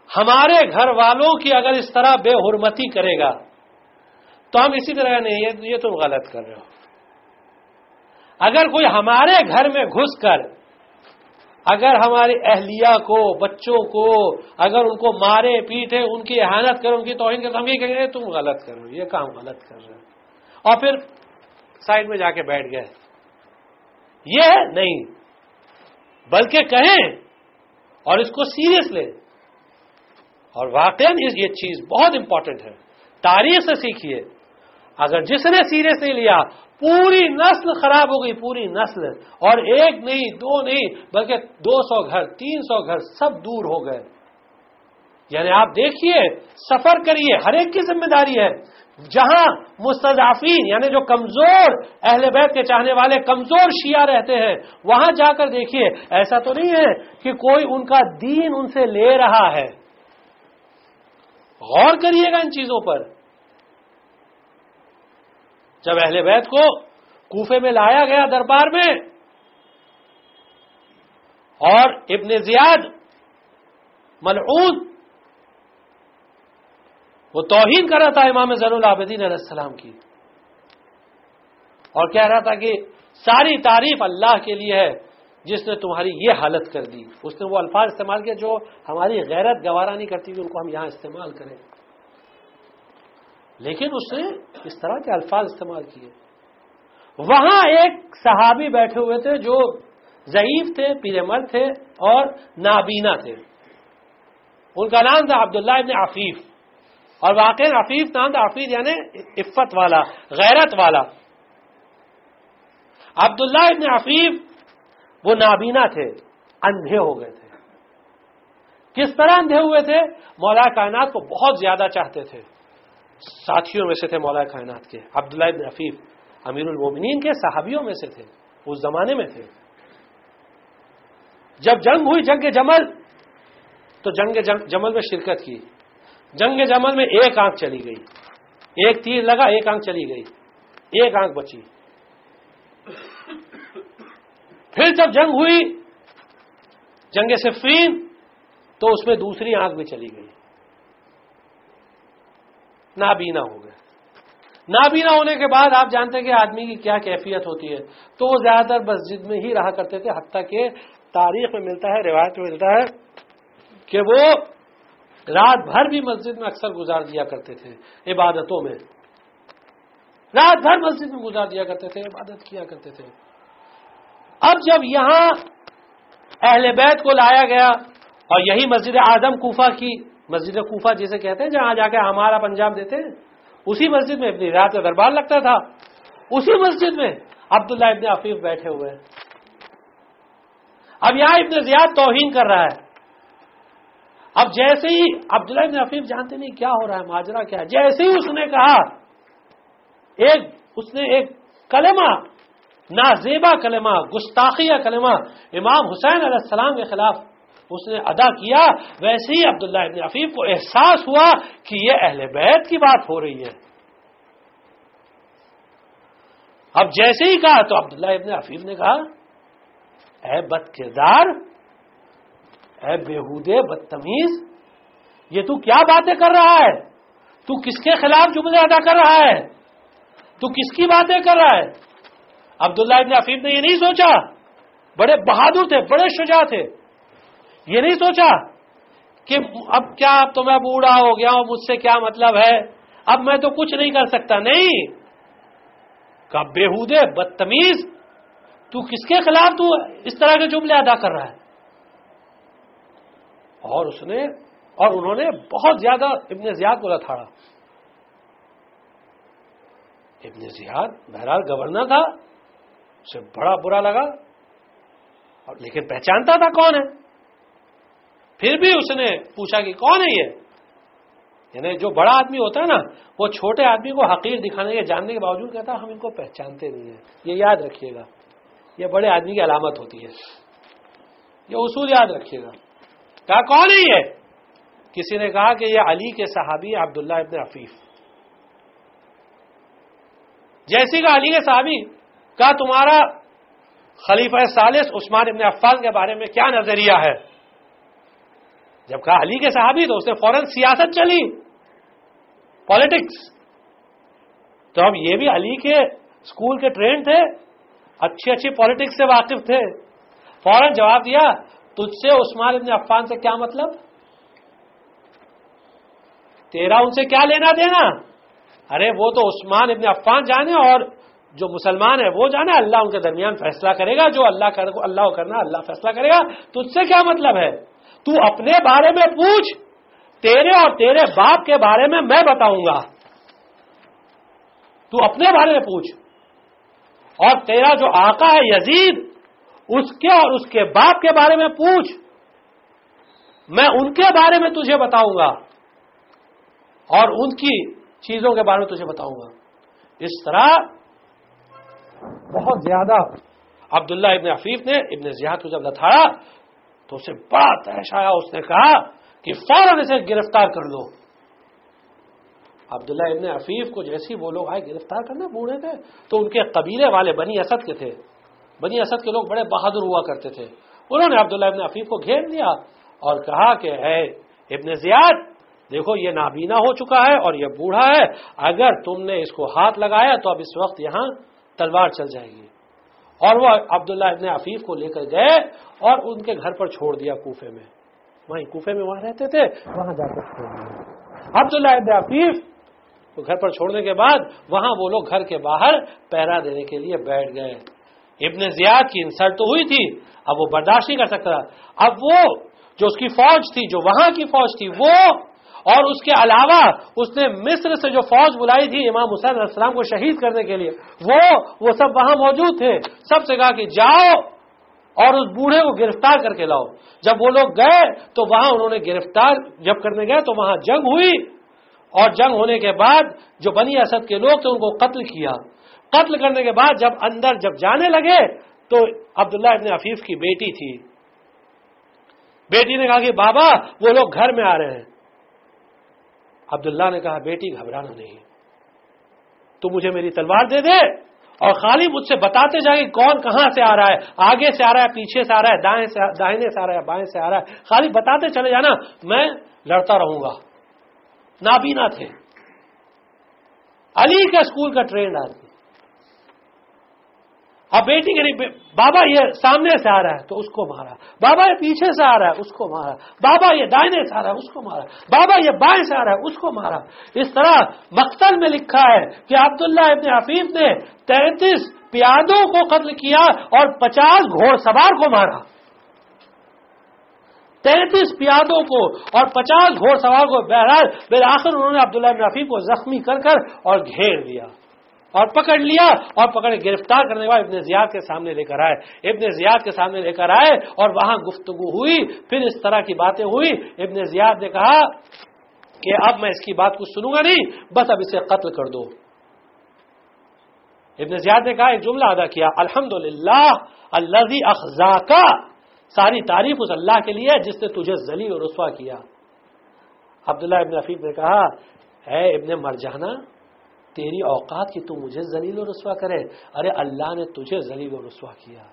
ہمارے گھر والوں کی اگر اس طرح بے حرمتی کرے گا تو ہم اسی طرح نہیں یہ تم غلط کر رہے ہو. اگر کوئی ہمارے گھر میں گھس کر اگر ہماری اہلیہ کو، بچوں کو اگر ان کو مارے پیٹے، ان کی اہانت کرے، ان کی توہین کرے، تو ہم یہ کہیں گے تم غلط کر رہے ہو، یہ کام غلط کر رہے ہو، اور پھر سائڈ میں جا کے بیٹھ گئے. یہ نہیں، بلکہ کہیں اور اس کو سیریس لیں. اور واقعاً یہ چیز بہت امپورٹنٹ ہے، تاریخ سے سیکھیے. اگر جس نے سیریس نہیں لیا پوری نسل خراب ہو گئی، پوری نسل، اور ایک نہیں دو نہیں بلکہ 200 گھر 300 گھر سب دور ہو گئے. یعنی آپ دیکھیے، سفر کریے، ہر ایک کی ذمہ داری ہے. جہاں مستضعفین یعنی جو کمزور اہل بیت کے چاہنے والے کمزور شیعہ رہتے ہیں وہاں جا کر دیکھیے، ایسا تو نہیں ہے کہ کوئی ان کا دین ان سے لے رہا ہے. غور کریے گا ان چیزوں پر. جب اہل بیت کو کوفے میں لایا گیا دربار میں، اور ابن زیاد ملعون وہ توہین کر رہا تھا امام زین العابدین علیہ السلام کی، اور کہہ رہا تھا کہ ساری تعریف اللہ کے لیے ہے جس نے تمہاری یہ حالت کر دی. اس نے وہ الفاظ استعمال کیا جو ہماری غیرت گوارا نہیں کرتی کہ ان کو ہم یہاں استعمال کریں، لیکن اس نے اس طرح کے الفاظ استعمال کیے. وہاں ایک صحابی بیٹھے ہوئے تھے جو ضعیف تھے، پیرے مرد تھے اور نابینا تھے. ان کا نام تھا عبداللہ ابن عفیف، اور واقعی عفیف نام تھا، عفیف یعنی عفت والا، غیرت والا. عبداللہ ابن عفیف وہ نابینا تھے، اندھے ہو گئے تھے. کس طرح اندھے ہوئے تھے؟ مولا کائنات کو بہت زیادہ چاہتے تھے. ساتھیوں میں سے تھے مولا کائنات کے. عبداللہ ابن عفیف امیر المومنین کے صحابیوں میں سے تھے، اس زمانے میں تھے. جب جنگ ہوئی جنگ جمل، تو جنگ جمل میں شرکت کی. جنگ جمل میں ایک آنکھ چلی گئی، ایک تیر لگا، ایک آنکھ چلی گئی، ایک آنکھ بچی. پھر جب جنگ ہوئی جنگ صفین، تو اس میں دوسری آنکھ بھی چلی گئی. نابینا ہو گئے. نابینا ہونے کے بعد آپ جانتے ہیں کہ آدمی کی کیا کیفیت ہوتی ہے. تو وہ زیادہ تر مسجد میں ہی رہا کرتے تھے، حتیٰ کہ تاریخ میں ملتا ہے، روایت میں ملتا ہے کہ وہ رات بھر بھی مسجد میں اکثر گزار دیا کرتے تھے عبادتوں میں. رات بھر مسجد میں گزار دیا کرتے تھے، عبادت کیا کرتے تھے. اب جب یہاں اہل بیت کو لایا گیا، اور یہی مسجد اعظم کوفہ کی، مسجد کوفہ جسے کہتے ہیں جہاں جا کے ہمارا پنجاب دیتے ہیں، اسی مسجد میں ابن زیاد کا دربار لگتا تھا. اسی مسجد میں عبداللہ ابن عفیف بیٹھے ہوئے ہیں. اب یہاں ابن زیاد توہین کر رہا ہے. اب جیسے ہی عبداللہ ابن عفیف جانتے نہیں کیا ہو رہا ہے، ماجرا کیا ہے، جیسے ہی اس نے کہا، اس نے ایک کلمہ، نازیبا کلمہ، گستاخیہ کلمہ امام حسین علیہ السلام کے خلاف اس نے ادا کیا، ویسے ہی عبداللہ ابن عفیف کو احساس ہوا کہ یہ اہل بیت کی بات ہو رہی ہے. اب جیسے ہی کہا تو عبداللہ ابن عفیف نے کہا، اے بد کردار، اے بےہودے بدتمیز، یہ تو کیا باتیں کر رہا ہے؟ تو کس کے خلاف جملے ادا کر رہا ہے؟ تو کس کی باتیں کر رہا ہے؟ عبداللہ ابن عفیف نے یہ نہیں سوچا، بڑے بہادر تھے، بڑے شجاع تھے، یہ نہیں سوچا کہ اب کیا، اب تو میں بوڑھا ہو گیا ہوں، مجھ سے کیا مطلب ہے، اب میں تو کچھ نہیں کر سکتا. نہیں کہ بےہودے بدتمیز، تو کس کے خلاف تو اس طرح کے جملے ادا کر رہا ہے؟ اور انہوں نے بہت زیادہ ابن زیاد کو لتاڑا. ابن زیاد بہرحال گورنر تھا، اسے بڑا برا لگا، اور لیکن پہچانتا تھا کون ہے. پھر بھی اس نے پوچھا کہ کون ہے یہ؟ یعنی جو بڑا آدمی ہوتا ہے نا وہ چھوٹے آدمی کو حقیر دکھانے کے جاننے کے باوجود کہتا ہے ہم ان کو پہچانتے نہیں ہیں. یہ یاد رکھیے گا, یہ بڑے آدمی کی علامت ہوتی ہے, یہ اصول یاد رکھیے گا. کہا کون ہے یہ؟ کسی نے کہا کہ یہ علی کے صحابی عبداللہ ابن عفیف. جیسی کا علی کے صحابی, کہا تمہارا خلیفہ ثالث عثمان ابن عفان کے بارے میں کیا نظریہ ہے؟ جب کہا علی کے صحابی تو اس نے فوراً سیاست چلی, پالیٹکس. تو اب یہ بھی علی کے اسکول کے ٹرین تھے, اچھی پالیٹکس سے واقف تھے. فوراً جواب دیا تجھ سے عثمان ابن عفان سے کیا مطلب, تیرا ان سے کیا لینا دینا؟ ارے وہ تو عثمان ابن عفان جانے اور جو مسلمان ہے وہ جانے, اللہ ان کے درمیان فیصلہ کرے گا, جو اللہ کو کرنا اللہ فیصلہ کرے گا, تجھ سے کیا مطلب ہے؟ تو اپنے بارے میں پوچھ, تیرے اور تیرے باپ کے بارے میں میں بتاؤں گا. تو اپنے بارے میں پوچھ, اور تیرا جو آقا ہے یزید اس کے اور اس کے باپ کے بارے میں پوچھ, میں ان کے بارے میں تجھے بتاؤں گا اور ان کی چیزوں کے بارے میں تجھے بتاؤں گا. اس طرح بہت زیادہ عبداللہ ابن عفیف نے ابن زیاد کو جب لتھاڑا تو اسے بڑا تحش آیا. اس نے کہا کہ فوراً اسے گرفتار کر لو. عبداللہ ابن عفیف کو جیسی وہ لوگ آئے گرفتار کرنا بوڑھے تھے, تو ان کے قبیلے والے بنی اسد کے تھے. بنی اسد کے لوگ بڑے بہادر ہوا کرتے تھے. انہوں نے عبداللہ ابن عفیف کو گھیر لیا اور کہا کہ اے ابن زیاد, دیکھو یہ نابینا ہو چکا ہے اور یہ بوڑھا ہے, اگر تم نے اس کو ہاتھ لگایا تو اب اس وقت یہاں تلوار چل جائے گی. اور وہ عبداللہ ابن عفیف کو لے کر گئے اور ان کے گھر پر چھوڑ دیا کوفے میں. کوفے میں وہاں رہتے تھے, وہاں جا کر چھوڑ دیا عبداللہ ابن عفیف کو. گھر پر چھوڑنے کے بعد وہاں وہ لوگ گھر کے باہر پہرا دینے کے لیے بیٹھ گئے. ابن زیاد کی انسلٹ تو ہوئی تھی, اب وہ برداشت نہیں کر سکتا. اب وہ جو اس کی فوج تھی, جو وہاں کی فوج تھی, وہ اور اس کے علاوہ اس نے مصر سے جو فوج بلائی تھی امام حسین علیہ السلام کو شہید کرنے کے لیے, وہ سب وہاں موجود تھے. سب سے کہا کہ جاؤ اور اس بوڑھے کو گرفتار کر کے لاؤ. جب وہ لوگ گئے تو وہاں انہوں نے گرفتار جب کرنے گئے تو وہاں جنگ ہوئی, اور جنگ ہونے کے بعد جو بنی اسد کے لوگ تھے ان کو قتل کیا. قتل کرنے کے بعد جب اندر جانے لگے تو عبداللہ ابن عفیف کی بیٹی تھی. بیٹی نے کہا کہ بابا وہ لوگ گھر میں آ رہے ہیں. عبداللہ نے کہا بیٹی گھبرانا نہیں, تو مجھے میری تلوار دے دے اور خالی مجھ سے بتاتے جائے کہ کون کہاں سے آ رہا ہے, آگے سے آ رہا ہے, پیچھے سے آ رہا ہے, دائنے سے آ رہا ہے, بائیں سے آ رہا ہے, خالی بتاتے چلے جانا, میں لڑتا رہوں گا. نابینا تھے, علی کا اسکول کا ٹرینڈ آدمی. اب بیٹی کے لیے بابا یہ سامنے سے آ رہا ہے تو اس کو مارا, بابا یہ پیچھے سے آ رہا ہے اس کو مارا, بابا یہ دائنے سے آ رہا ہے اس کو مارا, بابا یہ بائیں سے آ رہا ہے اس کو مارا. اس طرح مقتل میں لکھا ہے کہ عبداللہ ابن عفیف نے 33 پیادوں کو قتل کیا اور 50 گھوڑ سوار کو مارا. 33 پیادوں کو اور 50 گھوڑ سوار کو. بہرحال بالآخر انہوں نے عبداللہ ابن عفیف کو زخمی کر اور گھیر دیا اور پکڑ لیا, اور پکڑ کے گرفتار کرنے کے بعد ابن زیاد کے سامنے لے کر آئے. ابن زیاد کے سامنے لے کر آئے اور وہاں گفتگو ہوئی. پھر اس طرح کی باتیں ہوئی. ابن زیاد نے کہا کہ اب میں اس کی بات کو سنوں گا نہیں, بس اب اسے قتل کر دو. ابن زیاد نے کہا, ایک جملہ ادا کیا, الحمدللہ الذی اخزاکا, ساری تعریف اس اللہ کے لیے جس نے تجھے ذلیل و رسوا کیا. عبداللہ ابن عفیف نے کہا, اے ابن مرجانہ, تیری اوقات کی تو مجھے ذلیل و رسوا کرے, ارے اللہ نے تجھے ذلیل و رسوا کیا.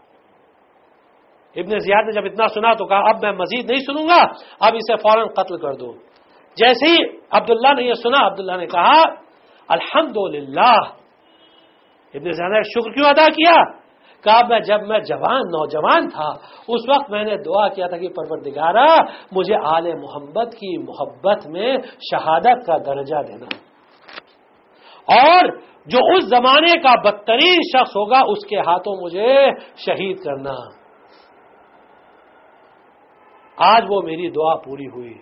ابن زیاد نے جب اتنا سنا تو کہا اب میں مزید نہیں سنوں گا, اب اسے فوراً قتل کر دو. جیسے ہی عبداللہ نے یہ سنا, عبداللہ نے کہا الحمدللہ. ابن زیاد نے شکر کیوں ادا کیا؟ کہا جب میں نوجوان تھا اس وقت میں نے دعا کیا تھا کہ پروردگارا مجھے آل محمد کی محبت میں شہادت کا درجہ دینا, اور جو اس زمانے کا بدترین شخص ہوگا اس کے ہاتھوں مجھے شہید کرنا. آج وہ میری دعا پوری ہوئی.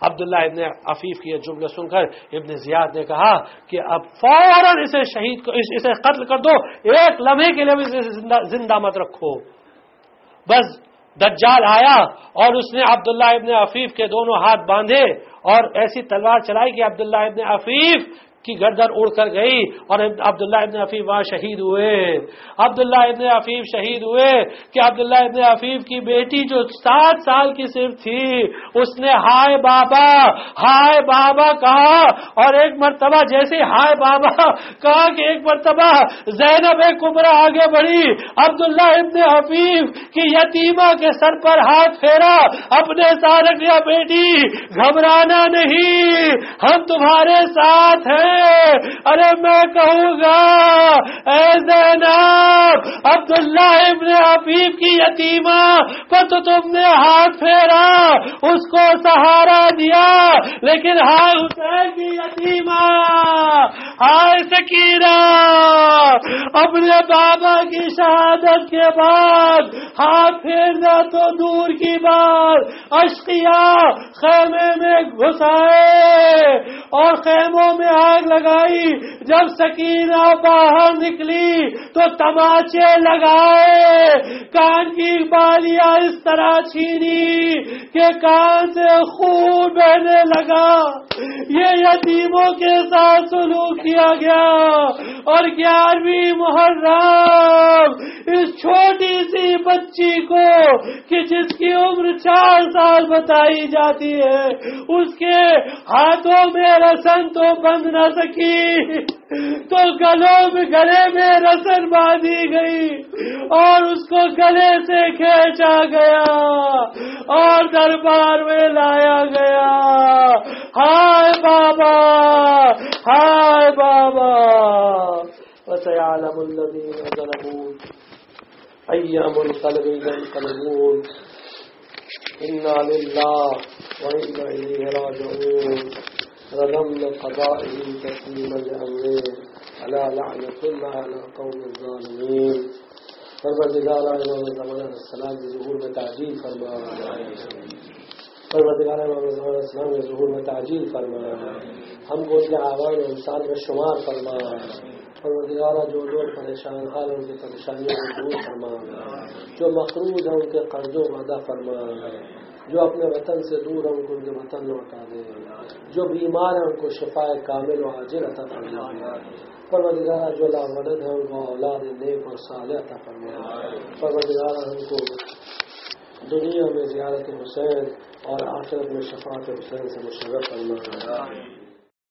عبداللہ ابن عفیف کی یہ جملے سن کر ابن زیاد نے کہا کہ اب فوراً اسے شہید کو اسے قتل کر دو, ایک لمحے کے لیے بھی اسے زندہ مت رکھو. بس دجال آیا اور اس نے عبداللہ ابن عفیف کے دونوں ہاتھ باندھے اور ایسی تلوار چلائی کہ عبداللہ ابن عفیف کی گردن اڑ کر گئی اور عبداللہ ابن عفیف وہاں شہید ہوئے. عبداللہ ابن عفیف شہید ہوئے کہ عبداللہ ابن عفیف کی بیٹی جو 7 سال کی صرف تھی اس نے ہائے بابا کہا, اور ایک مرتبہ جیسے ہائے بابا کہا کہ ایک مرتبہ زینب کبریٰ آگے بڑھی, عبداللہ ابن عفیف کی یتیمہ کے سر پر ہاتھ پھیرا, اپنے ساتھ رکھا بیٹی گھبرانا نہیں, ہم تمہارے ساتھ ہیں. ارے میں کہوں گا اے زینب, عبداللہ ابن عفیف کی یتیمہ پر تو تم نے ہاتھ پھیرا, اس کو سہارا دیا, لیکن ہائے حسین کی یتیمہ, ہائے سکینہ, اپنے بابا کی شہادت کے بعد ہاتھ پھیرنا تو دور کی بات, اشقیاء خیمے میں گھسائے اور خیموں میں آگ لگائی. جب سکینہ باہر نکلی تو تماچے لگائے, کان کی بالیاں اس طرح چھینی کہ کان سے خون بہنے لگا. یہ یتیموں کے ساتھ سلوک کیا گیا. اور 11ویں محرم اس چھوٹی سی بچی کو کہ جس کی عمر 4 سال بتائی جاتی ہے, اس کے ہاتھوں میں رسن تو بند نہ سکی تو گلے میں رسن باندھی گئی اور اس کو گلے سے کھینچا گیا اور دربار میں لایا گیا. ہائے بابا, ہائے بابا. وَسَيَعْلَمُ الَّذِينَ ظَلَمُوا أَيَّ مُنقَلَبٍ يَنقَلِبُونَ. إِنَّا لِلَّهِ وَإِنَّا إِلَيْهِ رَاجِعُونَ. رَلَمْ قَضَائِهِ تَسْلِيمًا لِأَمْرِهِ أَلَا لَعْنَةُ اللَّهِ عَلَى الْقَوْمِ الظَّالِمِينَ. پروردگار امام زمان علیہ السلام کے ظہور میں تعجیل فرما, پروردگار امام زمان علیہ السلام کے ظہور میں تعجیل فرما, ہم کو ان کے آوان انسان میں شمار فرما. پروردگارہ جو لوگ پریشان حال ان کی پریشانیوں کو دور فرما, جو مقروض ہیں ان کے قرضوں کو ادا فرما, جو اپنے وطن سے دور ہیں ان کو ان کے وطن لوٹا دے, جو بیمار ہیں ان کو شفاء کامل و عاجل عطا فرما. پروردگارہ جو لاولد ہیں ان کو اولاد نیک اور صالح عطا فرما. پروردگارہ ہم کو دنیا میں زیارت حسین اور آخرت میں شفاعت حسین سے مشرف فرما.